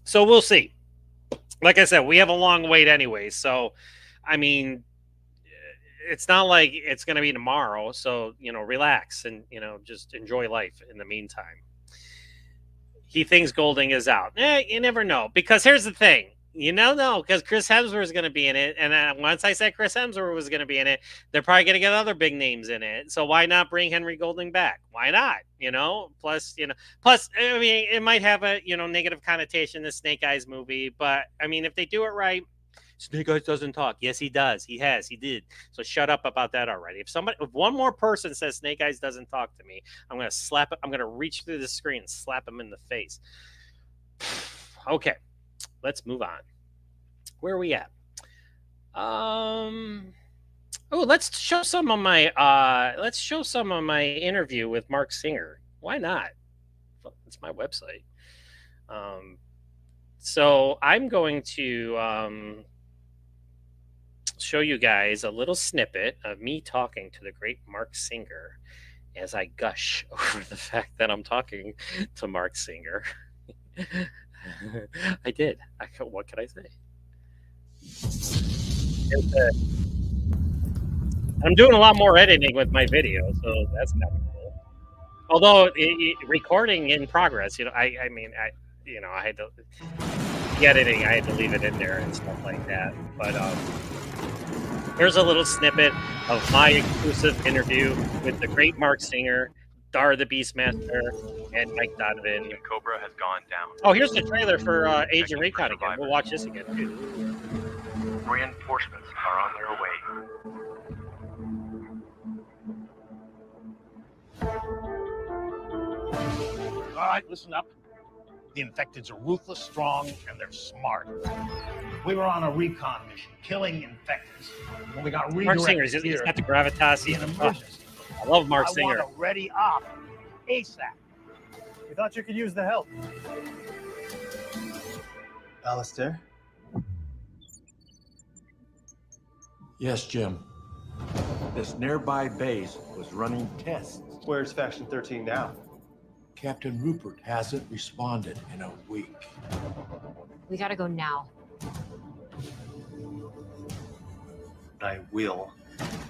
So we'll see. Like I said, we have a long wait anyway. So, I mean, it's not like it's going to be tomorrow. So, you know, relax and, you know, just enjoy life in the meantime. He thinks Golding is out. You never know. Because here's the thing. No, because Chris Hemsworth is going to be in it, and once I said Chris Hemsworth was going to be in it, they're probably going to get other big names in it. So why not bring Henry Golding back? Why not? Plus, I mean, it might have a negative connotation, the Snake Eyes movie, but I mean, if they do it right, Snake Eyes doesn't talk. Yes, he does. He did. So shut up about that already. If one more person says Snake Eyes doesn't talk to me, I'm going to slap it. I'm going to reach through the screen and slap him in the face. Okay. Let's move on. Where are we at? Let's show some of my interview with Marc Singer. Why not? It's my website. So I'm going to show you guys a little snippet of me talking to the great Marc Singer as I gush over the fact that I'm talking to Marc Singer. I did. What can I say? I'm doing a lot more editing with my video, so that's kind of cool. Although recording in progress, I had to the editing. I had to leave it in there and stuff like that. But here's a little snippet of my exclusive interview with the great Marc Singer, Dar the Beastmaster, and Mike Donovan. Cobra has gone down. Oh, here's the trailer for Agent Recon again. We'll watch this again, too. Reinforcements are on their way. All right, listen up. The infecteds are ruthless, strong, and they're smart. We were on a recon mission, killing infecteds. When we got Marc Singer, redirected he's here, got the gravitas. an emergency. I love Marc Singer. I want a ready op, ASAP. We thought you could use the help. Alistair? Yes, Jim. This nearby base was running tests. Where's Faction 13 now? Captain Rupert hasn't responded in a week. We gotta go now. I will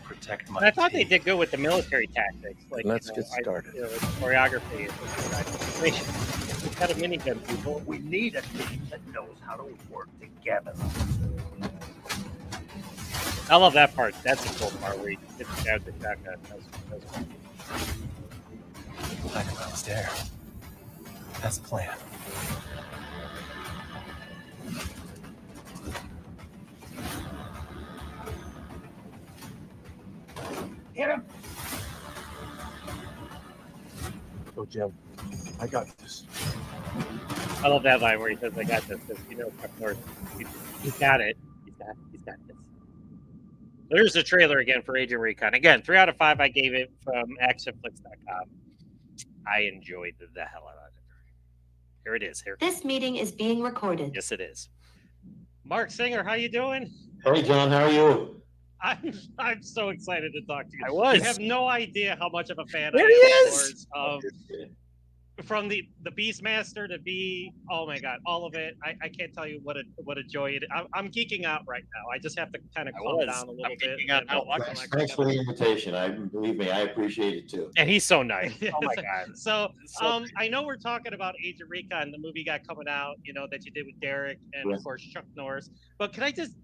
protect my I thought they did good with the military tactics. Let's get started. Choreography. We've got a minigun, people. We need a team that knows how to work together. I love that part. That's the cool part where you get the shotgun. Find him, Alistair. That's the plan. Hit him! Oh, Jim, I got this. I love that line where he says, "I got this," because Chuck Norris, he's got it. He's got this. There's the trailer again for Agent Recon. Again, 3 out of 5 I gave it from ACTION-FLIX.com. I enjoyed the hell out of it. Here it is. Here. This meeting is being recorded. Yes, it is. Marc Singer, how you doing? Hey, John, how are you? I'm so excited to talk to you. I was. You have no idea how much of a fan There I he am, is! of course, from the Beastmaster to be, oh my god, all of it. I can't tell you what a joy it is. I'm geeking out right now. I just have to kind of calm down a little bit. Thanks for the invitation. Believe me, I appreciate it too. And he's so nice. Oh my god. So, So I know we're talking about Agent Recon, the movie got coming out, that you did with Derek and of course Chuck Norris. But can I just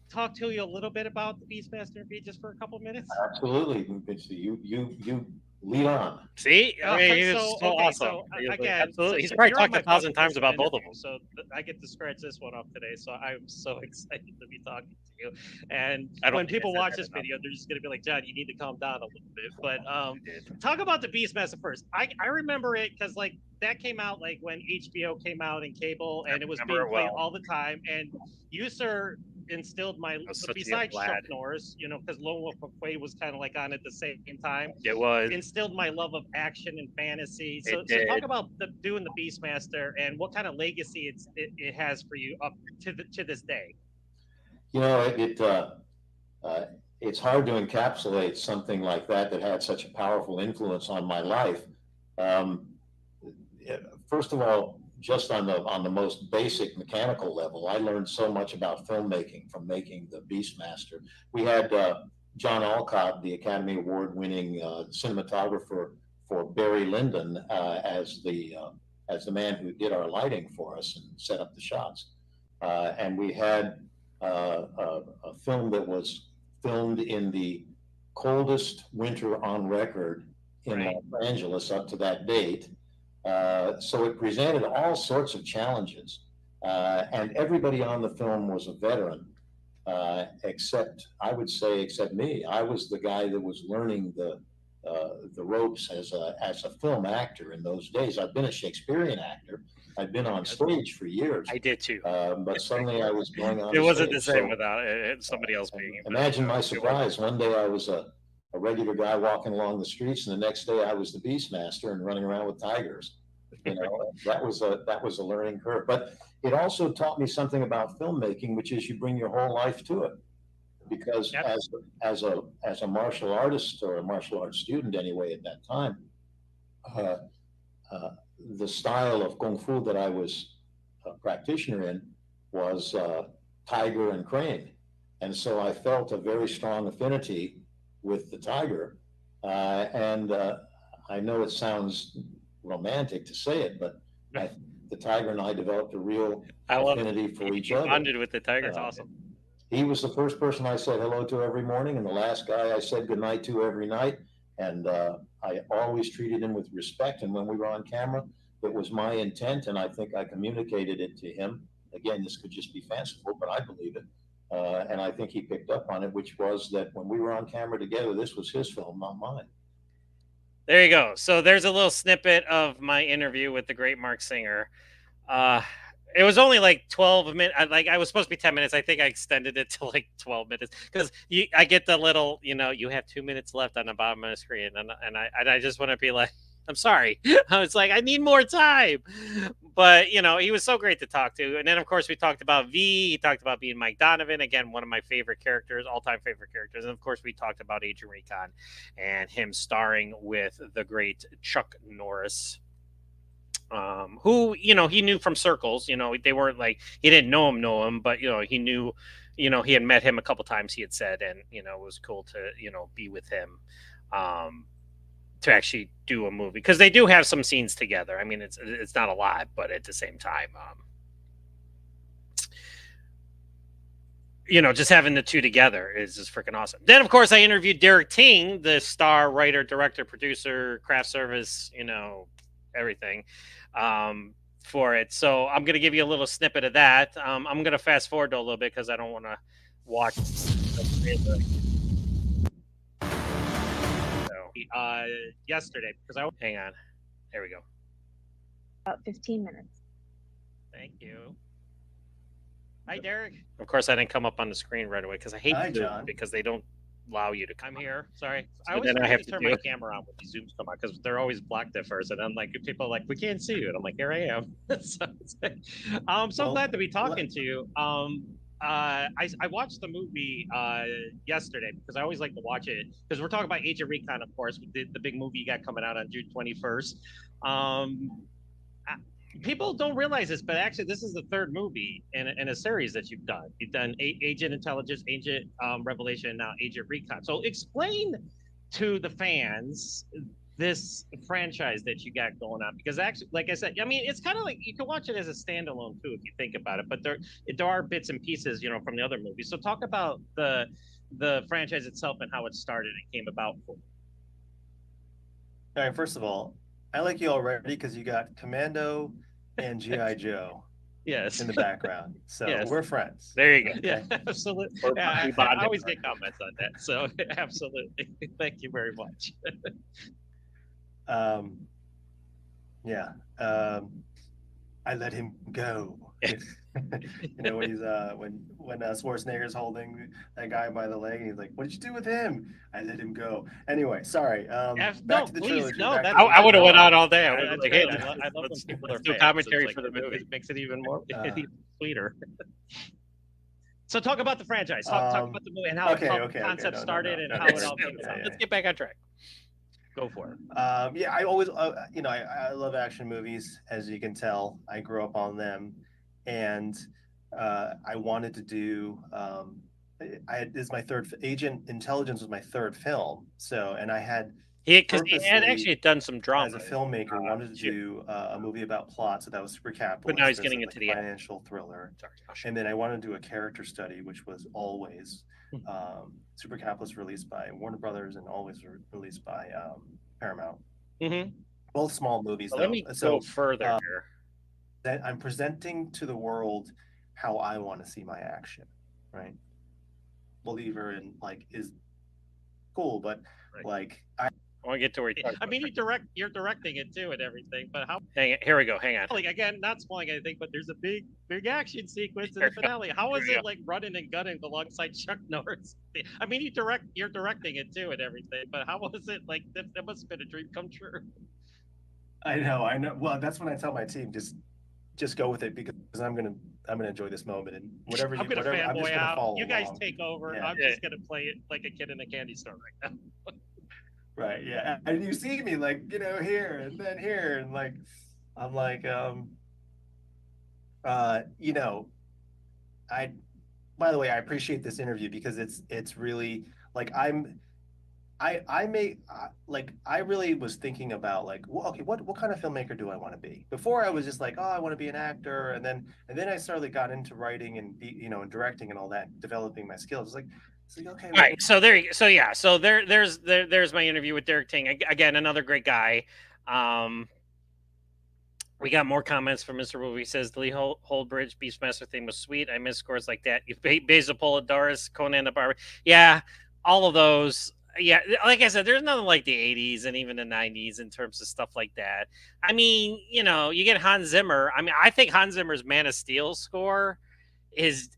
talk to you a little bit about the Beastmaster just for a couple minutes? Absolutely. You lead on. See, I mean, he's so awesome. So, again, absolutely. He's probably talked 1,000 times about both of them. So I get to scratch this one off today. So I'm so excited to be talking to you. And when when people people watch watch this this video, they're just going to be like, "John, you need to calm down a little bit." But talk about the Beastmaster first. I remember it because that came out when HBO came out in cable, and it was being played all the time. And you, sir, instilled my besides Chuck Norris, because Lone Wolf McQuade was kind of on at the same time. It was Instilled my love of action and fantasy. So talk about doing the Beastmaster and what kind of legacy it has for you up to this day. It's hard to encapsulate something like that had such a powerful influence on my life. First of all, just on the most basic mechanical level, I learned so much about filmmaking from making the Beastmaster. We had John Alcott, the Academy Award-winning cinematographer for Barry Lyndon, as the man who did our lighting for us and set up the shots. and we had a film that was filmed in the coldest winter on record in Los Angeles up to that date. So it presented all sorts of challenges, and everybody on the film was a veteran, except me. I was the guy that was learning the ropes as a film actor in those days. I've been a Shakespearean actor. I'd been on stage for years. I did too. But suddenly I was going on. It wasn't stage. the same So, without somebody else being. Imagine my surprise. One day I was a regular guy walking along the streets, and the next day I was the Beastmaster and running around with tigers. You know, that was a learning curve. But it also taught me something about filmmaking, which is you bring your whole life to it. Because as a martial artist, or a martial arts student anyway at that time, the style of kung fu that I was a practitioner in was tiger and crane, and so I felt a very strong affinity with the tiger. And I know it sounds romantic to say it, but the tiger and I developed a real affinity for each other. Bonded with the tiger. It's awesome. He was the first person I said hello to every morning, and the last guy I said goodnight to every night. And I always treated him with respect. And when we were on camera, it was my intent, and I think I communicated it to him. Again, this could just be fanciful, but I believe it. And I think he picked up on it, which was that when we were on camera together, this was his film, not mine. There you go. So there's a little snippet of my interview with the great Marc Singer. It was only like 12 minutes. Like, I was supposed to be 10 minutes. I think I extended it to like 12 minutes because I get the little, you have 2 minutes left on the bottom of the screen. And I just want to be like, I'm sorry. I was like, I need more time. But, he was so great to talk to. And then, of course, we talked about V. He talked about being Mike Donovan. Again, one of my favorite characters, all-time favorite characters. And, of course, we talked about Agent Recon and him starring with the great Chuck Norris. Who, he knew from circles, they weren't like, he didn't know him, but, he knew, he had met him a couple times, he had said, and, it was cool to, be with him, to actually do a movie, because they do have some scenes together. I mean, it's not a lot, but at the same time, just having the two together is just freaking awesome. Then, of course, I interviewed Derek Ting, the star, writer, director, producer, craft service, everything for it. So I'm going to give you a little snippet of that. I'm going to fast forward a little bit because I don't want to watch yesterday, because hang on. There we go. About 15 minutes. Thank you. Hi, Derek. Of course, I didn't come up on the screen right away because I hate Zoom because they don't allow you to come here. Sorry. I have to turn my camera on when the Zooms come on because they're always blocked at first. And I'm like, people are like, we can't see you. And I'm like, here I am. I'm so glad to be talking to you. I watched the movie yesterday because I always like to watch it because we're talking about Agent Recon, of course, the big movie you got coming out on June 21st. People don't realize this, but actually this is the third movie in a series that you've done. You've done Agent Intelligence, Agent Revelation, and now Agent Recon. So explain to the fans this franchise that you got going on, because actually, like I said, I mean, it's kind of like you can watch it as a standalone too if you think about it, but there are bits and pieces, from the other movies. So talk about the franchise itself and how it started and came about. All right, first of all, I like you already because you got Commando and G.I. Joe yes in the background. So we're friends. There you go. Okay. Yeah, absolutely. Yeah, I always get comments on that. So absolutely. Thank you very much. I let him go. When he's when Schwarzenegger's holding that guy by the leg and he's like, "What did you do with him?" I let him go. Anyway, sorry. Back to the trilogy. No, I would have went on all day. I would have like, hey, I love when people are do commentary for the movie. It makes it even more sweeter. So talk about the franchise. Talk about the movie and how the concept started and how it all came about. Let's get back on track. Go for it. I always, I love action movies, as you can tell. I grew up on them, and I wanted to do. This is my third. Agent Intelligence was my third film. So, and I had Because he had purposely, actually done some drama as a filmmaker, wanted to do a movie about plot, so that was super capitalist. But now he's so getting it's into like the financial thriller. Sorry, And then I wanted to do a character study, which was Always, super capitalist, released by Warner Brothers, and Always released by Paramount. Both small movies. Well, though. let me So go further here. that I'm presenting to the world how I want to see my action, right? Believer in like is cool, but like I want to get to where I mean, you're directing it too and everything, but how? Here we go. Hang on. Like again, not spoiling anything, but there's a big action sequence in the finale. How is it like running and gunning alongside Chuck Norris? I mean, you're directing it too and everything, but how was it like? That must have been a dream come true. I know. Well, that's when I tell my team just go with it, because I'm gonna enjoy this moment, and whatever I'm gonna I'm just fanboy gonna out. follow You guys along. take over. Yeah. I'm just gonna play it like a kid in a candy store right now. Right. Yeah. And you see me like, here and then here, and like, I'm like, by the way, I appreciate this interview, because it's really like I really was thinking about like, well, okay, what kind of filmmaker do I want to be? Before I was just like, oh, I want to be an actor, and then I started got into writing and and directing and all that, developing my skills. It's like, okay. All right, so there you go. So yeah, so there's my interview with Derek Ting. Again, another great guy. We got more comments from Mr. Wu. He says the Lee Holdbridge Beastmaster theme was sweet. I miss scores like that. Basil Polidorus, Conan the Barber. Yeah, all of those. Yeah, like I said, there's nothing like the 80s and even the 90s in terms of stuff like that. I mean, you get Hans Zimmer. I mean, I think Hans Zimmer's Man of Steel score is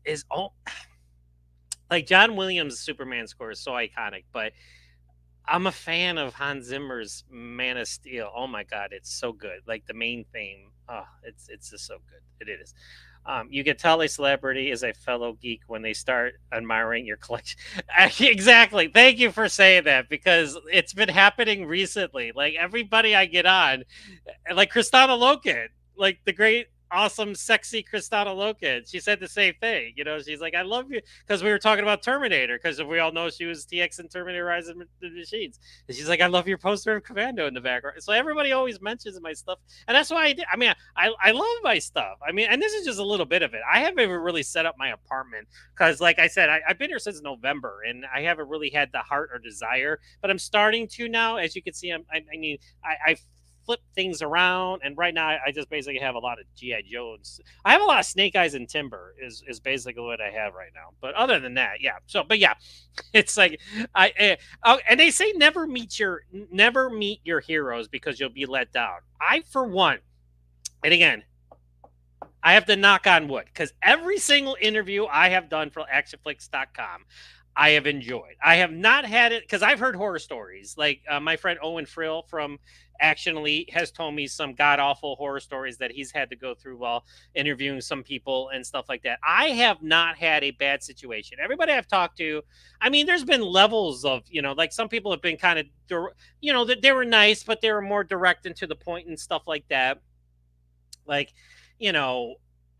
like John Williams' Superman score is so iconic, but I'm a fan of Hans Zimmer's Man of Steel. Oh my God, it's so good. Like the main theme. Oh, it's just so good. It is. You can tell a celebrity is a fellow geek when they start admiring your collection. Exactly. Thank you for saying that, because it's been happening recently. Like everybody I get on, like Kristana Loken, like the great, awesome, sexy Kristana Loken. She said the same thing. She's like, I love you, because we were talking about Terminator, because we all know she was TX in Terminator Rise of the Machines. And she's like, I love your poster of Commando in the background. So everybody always mentions my stuff. And that's why I mean, I love my stuff. I mean, and this is just a little bit of it. I haven't even really set up my apartment, because like I said, I've been here since November, and I haven't really had the heart or desire, but I'm starting to now. As you can see, I flip things around, and right now I just basically have a lot of G.I. Jones. I have a lot of Snake Eyes and Timber is basically what I have right now. But other than that, yeah. So, but yeah, it's like and they say never meet your heroes, because you'll be let down. I, for one, and again, I have to knock on wood, because every single interview I have done for ACTION-FLIX.com, I have enjoyed. I have not had it, because I've heard horror stories. Like my friend Owen Frill from Action Elite has told me some god-awful horror stories that he's had to go through while interviewing some people and stuff like that. I have not had a bad situation. Everybody I've talked to, I mean, there's been levels of, like some people have been kind of, that they were nice, but they were more direct and to the point and stuff like that. Like,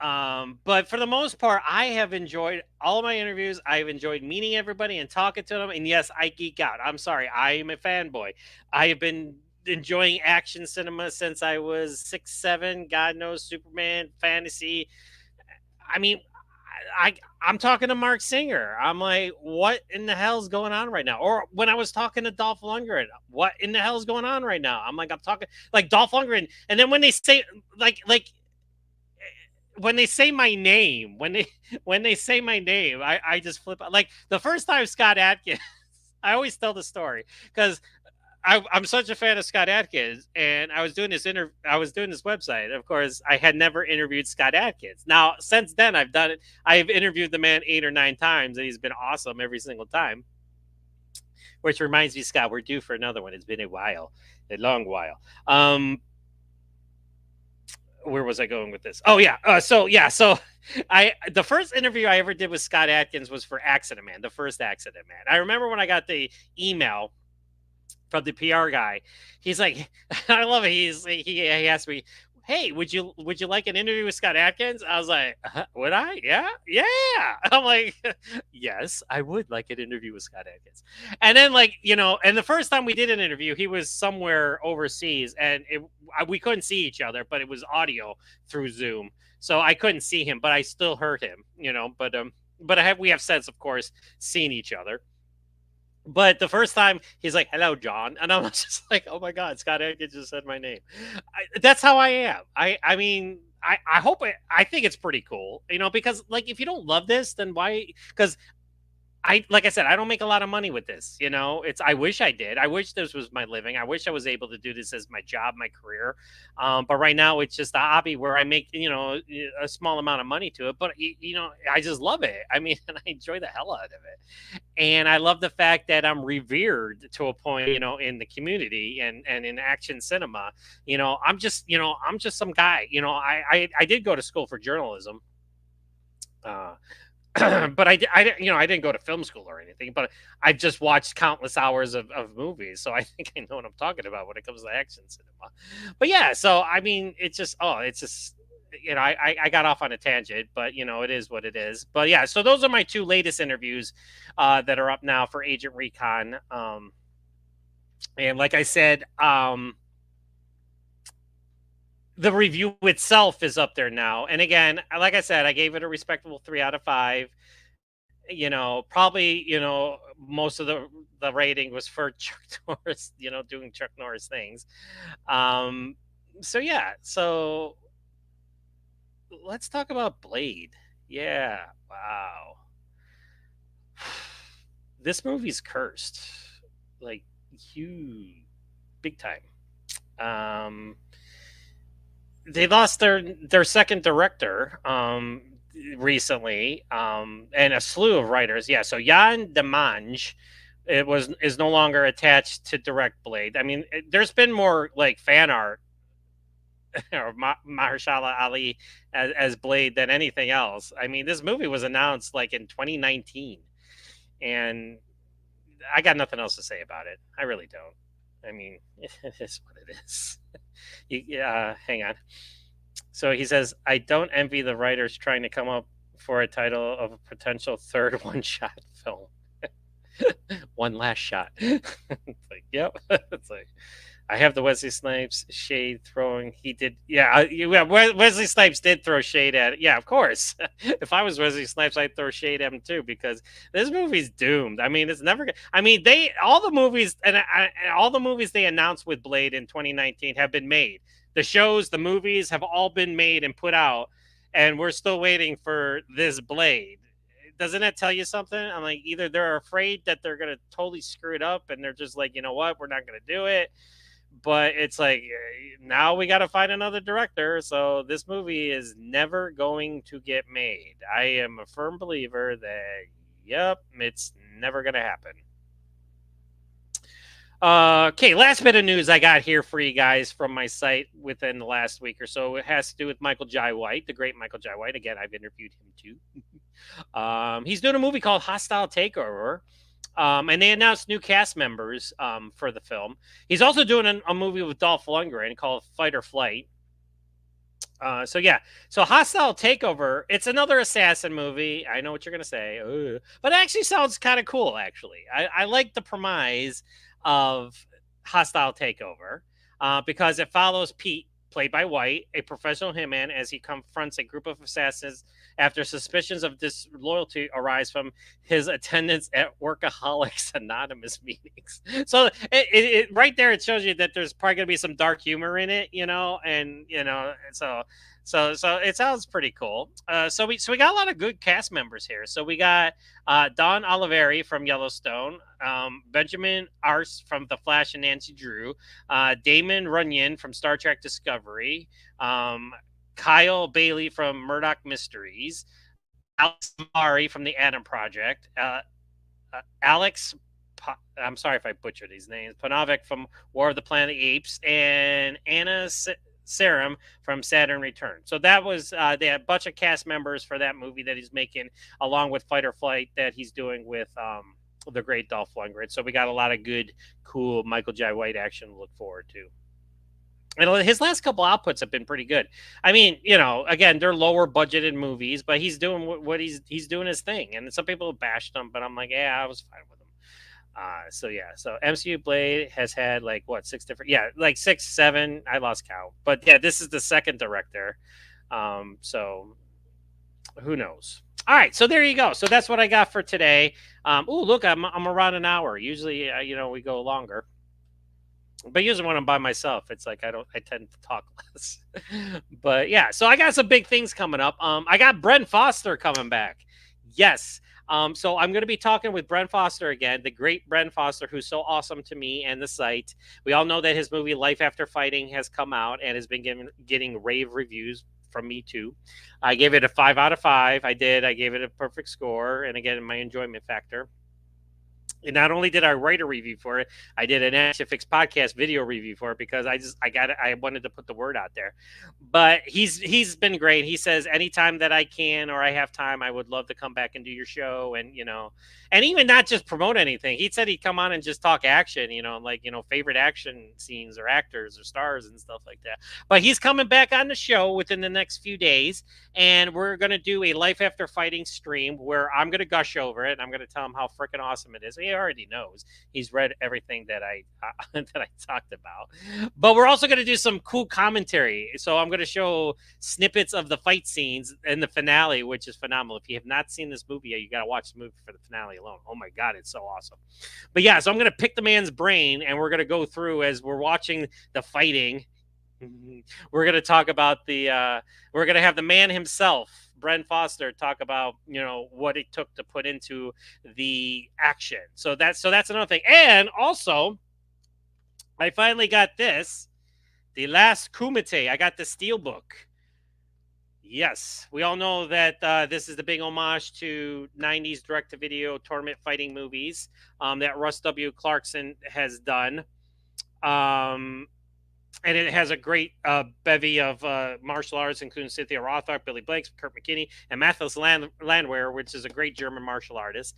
but for the most part, I have enjoyed all of my interviews. I've enjoyed meeting everybody and talking to them. And yes, I geek out. I'm sorry. I am a fanboy. I have been enjoying action cinema since I was 6, 7. God knows, Superman, fantasy. I mean, I'm talking to Marc Singer. I'm like, what in the hell's going on right now? Or when I was talking to Dolph Lundgren, what in the hell's going on right now? I'm like, I'm talking like Dolph Lundgren. And then when they say like when they say my name, when they say my name, I just flip out. Like the first time Scott Adkins, I always tell the story, because I'm such a fan of Scott Adkins, and I was doing this website. Of course, I had never interviewed Scott Adkins. Now, since then, I've done it. I've interviewed the man 8 or 9 times, and he's been awesome every single time. Which reminds me, Scott, we're due for another one. It's been a long while. Where was I going with this? Oh yeah. So the first interview I ever did with Scott Adkins was for Accident Man, the first Accident Man. I remember when I got the email from the PR guy. He's like, I love it. He asked me, hey, would you like an interview with Scott Adkins? I was like, would I? Yeah. I'm like, yes, I would like an interview with Scott Adkins. And then, like, and the first time we did an interview, he was somewhere overseas, and we couldn't see each other, but it was audio through Zoom, so I couldn't see him, but I still heard him. But we have since, of course, seen each other. But the first time he's like, "Hello, John," and I'm just like, "Oh my God, Scott Adkins just said my name." That's how I am. I mean, I hope I think it's pretty cool, because like if you don't love this, then why? Because like I said, I don't make a lot of money with this. I wish I did. I wish this was my living. I wish I was able to do this as my job, my career. But right now it's just a hobby where I make, a small amount of money to it. But, I just love it. I mean, and I enjoy the hell out of it. And I love the fact that I'm revered to a point, in the community and in action cinema. I'm just some guy. I did go to school for journalism. But I didn't go to film school or anything, but I've just watched countless hours of movies. So I think I know what I'm talking about when it comes to action cinema. But yeah, so I mean, I got off on a tangent, but it is what it is. But yeah, so those are my two latest interviews that are up now for Agent Recon. And like I said, the review itself is up there now. And again, like I said, I gave it a respectable 3 out of 5. Probably, most of the rating was for Chuck Norris, doing Chuck Norris things. So yeah, so let's talk about Blade. Yeah, wow. This movie's cursed. Like, huge, big time. They lost their second director recently, and a slew of writers. Yeah, so Jan Demange is no longer attached to direct Blade. I mean, there's been more like fan art or Mahershala Ali as Blade than anything else. I mean, this movie was announced like in 2019, and I got nothing else to say about it. I really don't. I mean, it is what it is. Hang on. So he says, I don't envy the writers trying to come up for a title of a potential third one-shot film. One last shot. It's like, yep. It's like, I have the Wesley Snipes shade throwing. He did. Yeah. Wesley Snipes did throw shade at it. Yeah, of course. If I was Wesley Snipes, I'd throw shade at him too, because this movie's doomed. I mean, it's never. I mean, all the movies they announced with Blade in 2019 have been made. The shows, the movies have all been made and put out, and we're still waiting for this Blade. Doesn't that tell you something? I'm like, either they're afraid that they're gonna totally screw it up, and they're just like, you know what, we're not gonna do it. But it's like, now we got to find another director. So this movie is never going to get made. I am a firm believer that, yep, it's never going to happen. Okay, last bit of news I got here for you guys from my site within the last week or so. It has to do with Michael Jai White, the great Michael Jai White. Again, I've interviewed him too. He's doing a movie called Hostile Takeover. And they announced new cast members for the film. He's also doing a movie with Dolph Lundgren called Fight or Flight. So Hostile Takeover, it's another assassin movie. I know what you're going to say, but it actually sounds kind of cool, actually. I like the premise of Hostile Takeover because it follows Pete, played by White, a professional hitman, as he confronts a group of assassins after suspicions of disloyalty arise from his attendance at Workaholics Anonymous meetings. So it right there, it shows you that there's probably going to be some dark humor in it, so it sounds pretty cool. So we got a lot of good cast members here. So we got Don Oliveri from Yellowstone, Benjamin Arce from The Flash and Nancy Drew, Damon Runyon from Star Trek Discovery, Kyle Bailey from Murdoch Mysteries, Alex Mari from The Adam Project, I'm sorry if I butchered these names, Panovic from War of the Planet of the Apes, and Anna Serum from Saturn Return. So that was they had a bunch of cast members for that movie that he's making, along with Fight or Flight that he's doing with the great Dolph Lundgren. So we got a lot of good, cool Michael Jai White action to look forward to. And his last couple outputs have been pretty good. I mean, you know, again, they're lower budgeted movies, but he's doing what he's doing his thing. And some people have bashed him, but I'm like, yeah, I was fine with him. So yeah, so MCU Blade has had like what 6 different, like 6, 7. I lost count, but yeah, this is the second director. So who knows? All right, so there you go. So that's what I got for today. Oh, look, I'm around an hour. Usually, you know, we go longer. But usually when I'm by myself, it's like I tend to talk less. But yeah, so I got some big things coming up. I got Brent Foster coming back. Yes. So I'm going to be talking with Brent Foster again, the great Brent Foster, who's so awesome to me and the site. We all know that his movie Life After Fighting has come out and has been getting rave reviews from me too. I gave it a 5 out of 5. I gave it a perfect score, and again, my enjoyment factor. And not only did I write a review for it, I did an ACTION-FLIX podcast video review for it because I wanted to put the word out there. But he's been great. He says anytime that I can or I have time, I would love to come back and do your show, and you know, and even not just promote anything. He said he'd come on and just talk action, you know, like, you know, favorite action scenes or actors or stars and stuff like that. But he's coming back on the show within the next few days, and we're going to do a Life After Fighting stream where I'm going to gush over it and I'm going to tell him how freaking awesome it is. He already knows. He's read everything that I that I talked about. But we're also going to do some cool commentary. So I'm going to show snippets of the fight scenes in the finale, which is phenomenal. If you have not seen this movie yet, you got to watch the movie for the finale alone. Oh my God, it's so awesome. But yeah, so I'm going to pick the man's brain and we're going to go through as we're watching the fighting. We're going to talk about we're going to have the man himself, Brent Foster, talk about, you know, what it took to put into the action. So that's another thing. And also, I finally got this, The Last Kumite. I got the Steelbook. Yes, we all know that this is the big homage to 90s direct-to-video tournament fighting movies that Russ W. Clarkson has done. And it has a great bevy of martial arts, including Cynthia Rothrock, Billy Blanks, Kurt McKinney, and Mathis Landwehr, which is a great German martial artist.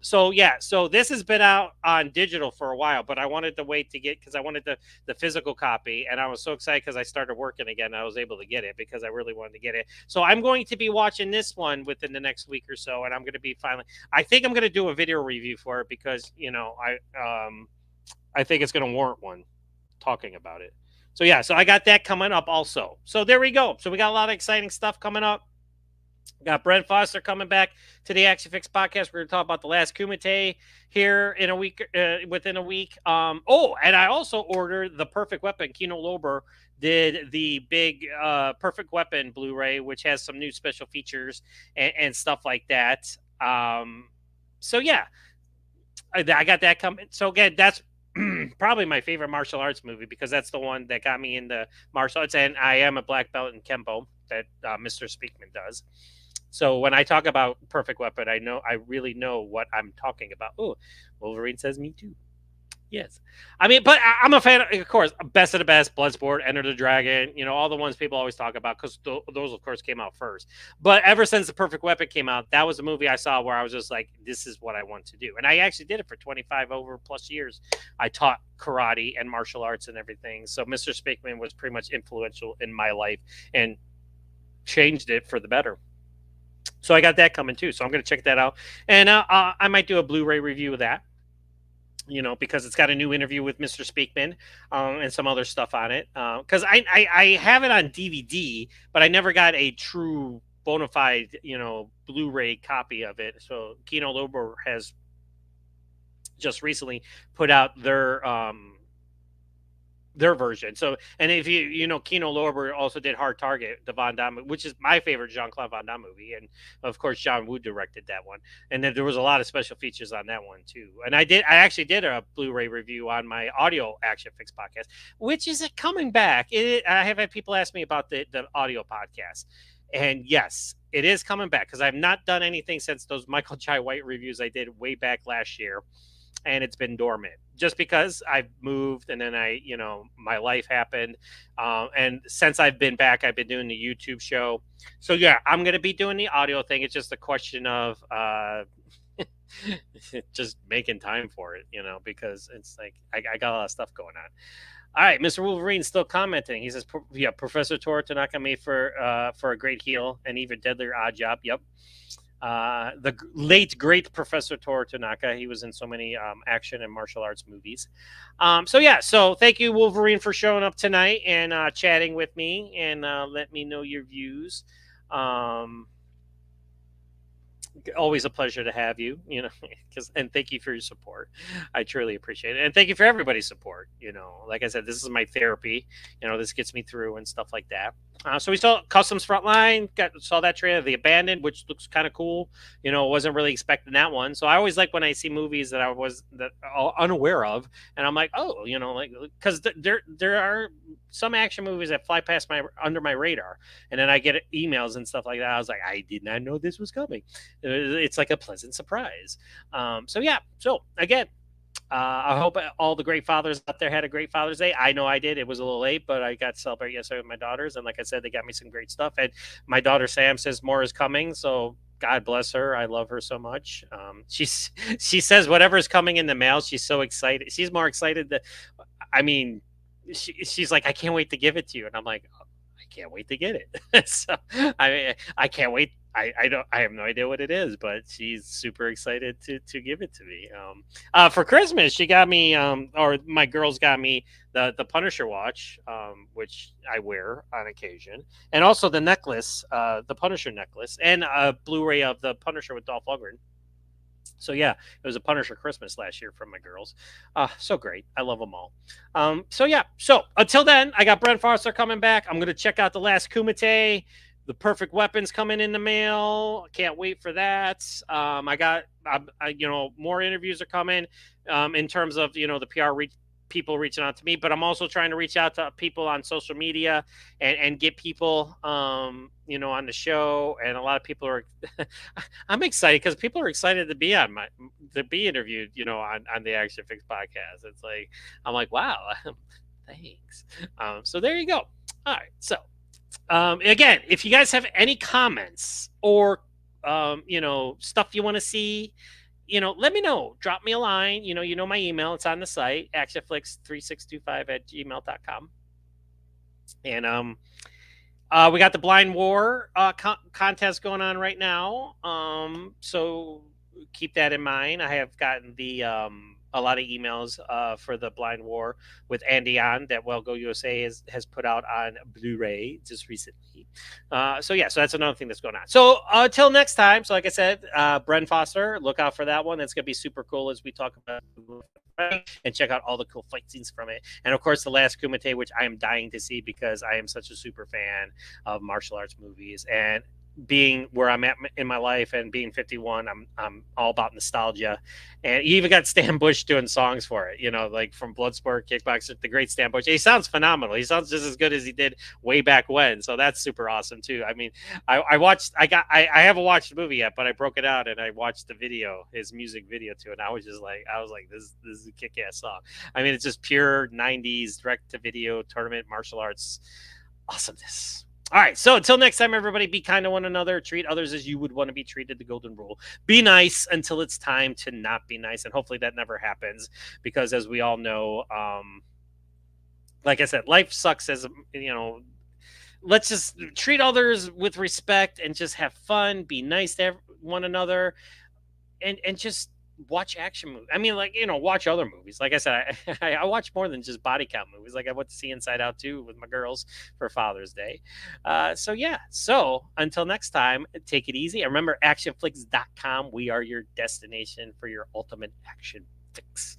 So this has been out on digital for a while, but I wanted to wait to get, because I wanted the physical copy, and I was so excited because I started working again. I was able to get it because I really wanted to get it. So I'm going to be watching this one within the next week or so, and I'm going to be I think I'm going to do a video review for it because, you know, I think it's going to warrant one talking about it. So yeah, so I got that coming up also. So there we go. So we got a lot of exciting stuff coming up. Got Brent Foster coming back to the ACTION-FLIX podcast. We're going to talk about The Last Kumite here in a week, within a week. And I also ordered The Perfect Weapon. Kino Lorber did the big Perfect Weapon Blu-ray, which has some new special features and stuff like that. So yeah, I got that coming. So again, that's probably my favorite martial arts movie because that's the one that got me into martial arts, and I am a black belt in Kempo that Mr. Speakman does. So when I talk about Perfect Weapon, I really know what I'm talking about. Oh, Wolverine says me too. Yes. I mean, but I'm a fan of course, Best of the Best, Bloodsport, Enter the Dragon, you know, all the ones people always talk about because those, of course, came out first. But ever since The Perfect Weapon came out, that was a movie I saw where I was just like, this is what I want to do. And I actually did it for 25 over plus years. I taught karate and martial arts and everything. So Mr. Speakman was pretty much influential in my life and changed it for the better. So I got that coming too. So I'm going to check that out. And I might do a Blu-ray review of that. You know, because it's got a new interview with Mr. Speakman and some other stuff on it. Because I have it on DVD, but I never got a true bona fide, you know, Blu-ray copy of it. So Kino Lorber has just recently put out their version. So, and if you know, Kino Lorber also did Hard Target, the Van Damme, which is my favorite Jean-Claude Van Damme movie, and of course John Woo directed that one. And then there was a lot of special features on that one too. And I actually did a Blu-ray review on my audio ACTION-FLIX podcast, which is coming back. I have had people ask me about the audio podcast, and yes, it is coming back because I've not done anything since those Michael Jai White reviews I did way back last year. And it's been dormant just because I've moved and then my life happened. And since I've been back, I've been doing the YouTube show. So yeah, I'm going to be doing the audio thing. It's just a question of just making time for it, you know, because it's like I got a lot of stuff going All right, Mr. Wolverine's still commenting. He says, "Yeah, Professor Tor Tanaka made for a great heel and even deadlier odd job." Yep. The late great Professor Tor Tanaka. He was in so many action and martial arts movies. So thank you, Wolverine, for showing up tonight and chatting with me and let me know your views. Always a pleasure to have you, and thank you for your support. I truly appreciate it. And thank you for everybody's support. Like I said, this is my therapy. This gets me through and stuff like that. So we saw Customs Frontline, saw that trailer, The Abandoned, which looks kind of cool. Wasn't really expecting that one. So I always like when I see movies that I was unaware of, and I'm like, oh, because there are some action movies that fly past under my radar, and then I get emails and stuff like that. I was like, I did not know this was coming. It's like a pleasant surprise. So again, I hope all the great fathers out there had a great Father's Day. I know I did. It was a little late, but I got to celebrate yesterday with my daughters. And like I said, they got me some great stuff. And my daughter Sam says more is coming. So God bless her. I love her so much. She says whatever is coming in the mail, she's so excited. She's more excited she's like, I can't wait to give it to you. And I'm like, oh, I can't wait to get it. So I can't wait. I have no idea what it is, but she's super excited to give it to me. For Christmas, she got me, or my girls got me the Punisher watch, which I wear on occasion, and also the necklace, the Punisher necklace, and a Blu-ray of the Punisher with Dolph Lundgren. So yeah, it was a Punisher Christmas last year from my girls. So great. I love them all. So until then, I got Brent Foster coming back. I'm going to check out The Last Kumite. The Perfect Weapon's coming in the mail. Can't wait for that. I got, more interviews are coming in terms of, the PR people reaching out to me, but I'm also trying to reach out to people on social media and get people, on the show. And a lot of people are, I'm excited because people are excited to be interviewed, on the ACTION-FLIX podcast. It's like, I'm like, wow, thanks. So there you go. All right. So, again, if you guys have any comments or, stuff you want to see, let me know. Drop me a line. You know my email. It's on the site, actionflix3625@gmail.com. And we got the Blind War contest going on right now. So keep that in mind. I have gotten a lot of emails for the Blind War with Andy on that Well Go USA has put out on Blu-ray just recently. So that's another thing that's going on. So until next time, so like I said, Bren Foster, look out for that one. That's going to be super cool as we talk about and check out all the cool fight scenes from it. And of course, The Last Kumite, which I am dying to see because I am such a super fan of martial arts movies. And being where I'm at in my life and being 51, I'm all about nostalgia. And you even got Stan Bush doing songs for it, like from Bloodsport, Kickboxer, the great Stan Bush. He sounds phenomenal. He sounds just as good as he did way back when. So that's super awesome too. I mean, I haven't watched the movie yet, but I broke it out and I watched the video, his music video too. And I was like, this is a kick-ass song. I mean, it's just pure 90s direct to video tournament martial arts awesomeness. All right, so until next time, everybody, be kind to one another. Treat others as you would want to be treated, the golden rule. Be nice until it's time to not be nice, and hopefully that never happens because, as we all know, like I said, life sucks as, let's just treat others with respect and just have fun, be nice to one another, and just watch action movies. I mean, watch other movies. Like I said, I watch more than just body count movies. Like I went to see Inside Out 2 with my girls for Father's Day. So until next time, take it easy. And remember, actionflix.com. We are your destination for your ultimate action fix.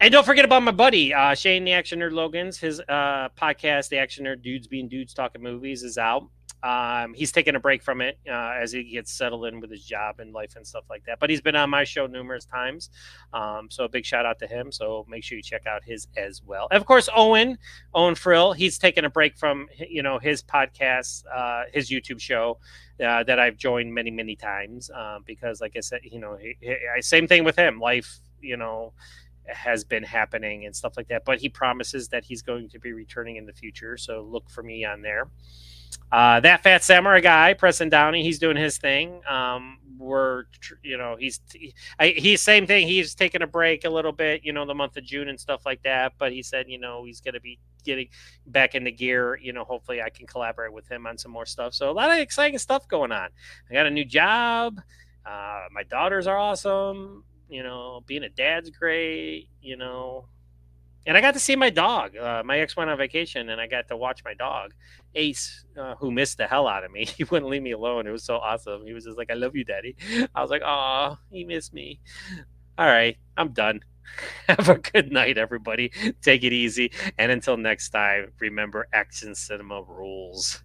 And don't forget about my buddy, Shane, the Action Nerd Logan's. His podcast, The Action Nerd Dudes Being Dudes Talking Movies, is out. He's taking a break from it as he gets settled in with his job and life and stuff like that. But he's been on my show numerous times. So a big shout out to him. So make sure you check out his as well. And of course, Owen Frill, he's taken a break from, his podcast, his YouTube show that I've joined many, many times because like I said, same thing with him. Life, has been happening and stuff like that. But he promises that he's going to be returning in the future. So look for me on there. That Fat Samurai guy, Preston Downey, he's doing his thing. He's same thing. He's taking a break a little bit, the month of June and stuff like that. But he said, he's going to be getting back into gear. Hopefully I can collaborate with him on some more stuff. So a lot of exciting stuff going on. I got a new job. My daughters are awesome. Being a dad's great. And I got to see my dog. My ex went on vacation, and I got to watch my dog, Ace, who missed the hell out of me. He wouldn't leave me alone. It was so awesome. He was just like, I love you, Daddy. I was like, aw, he missed me. All right, I'm done. Have a good night, everybody. Take it easy. And until next time, remember, action cinema rules.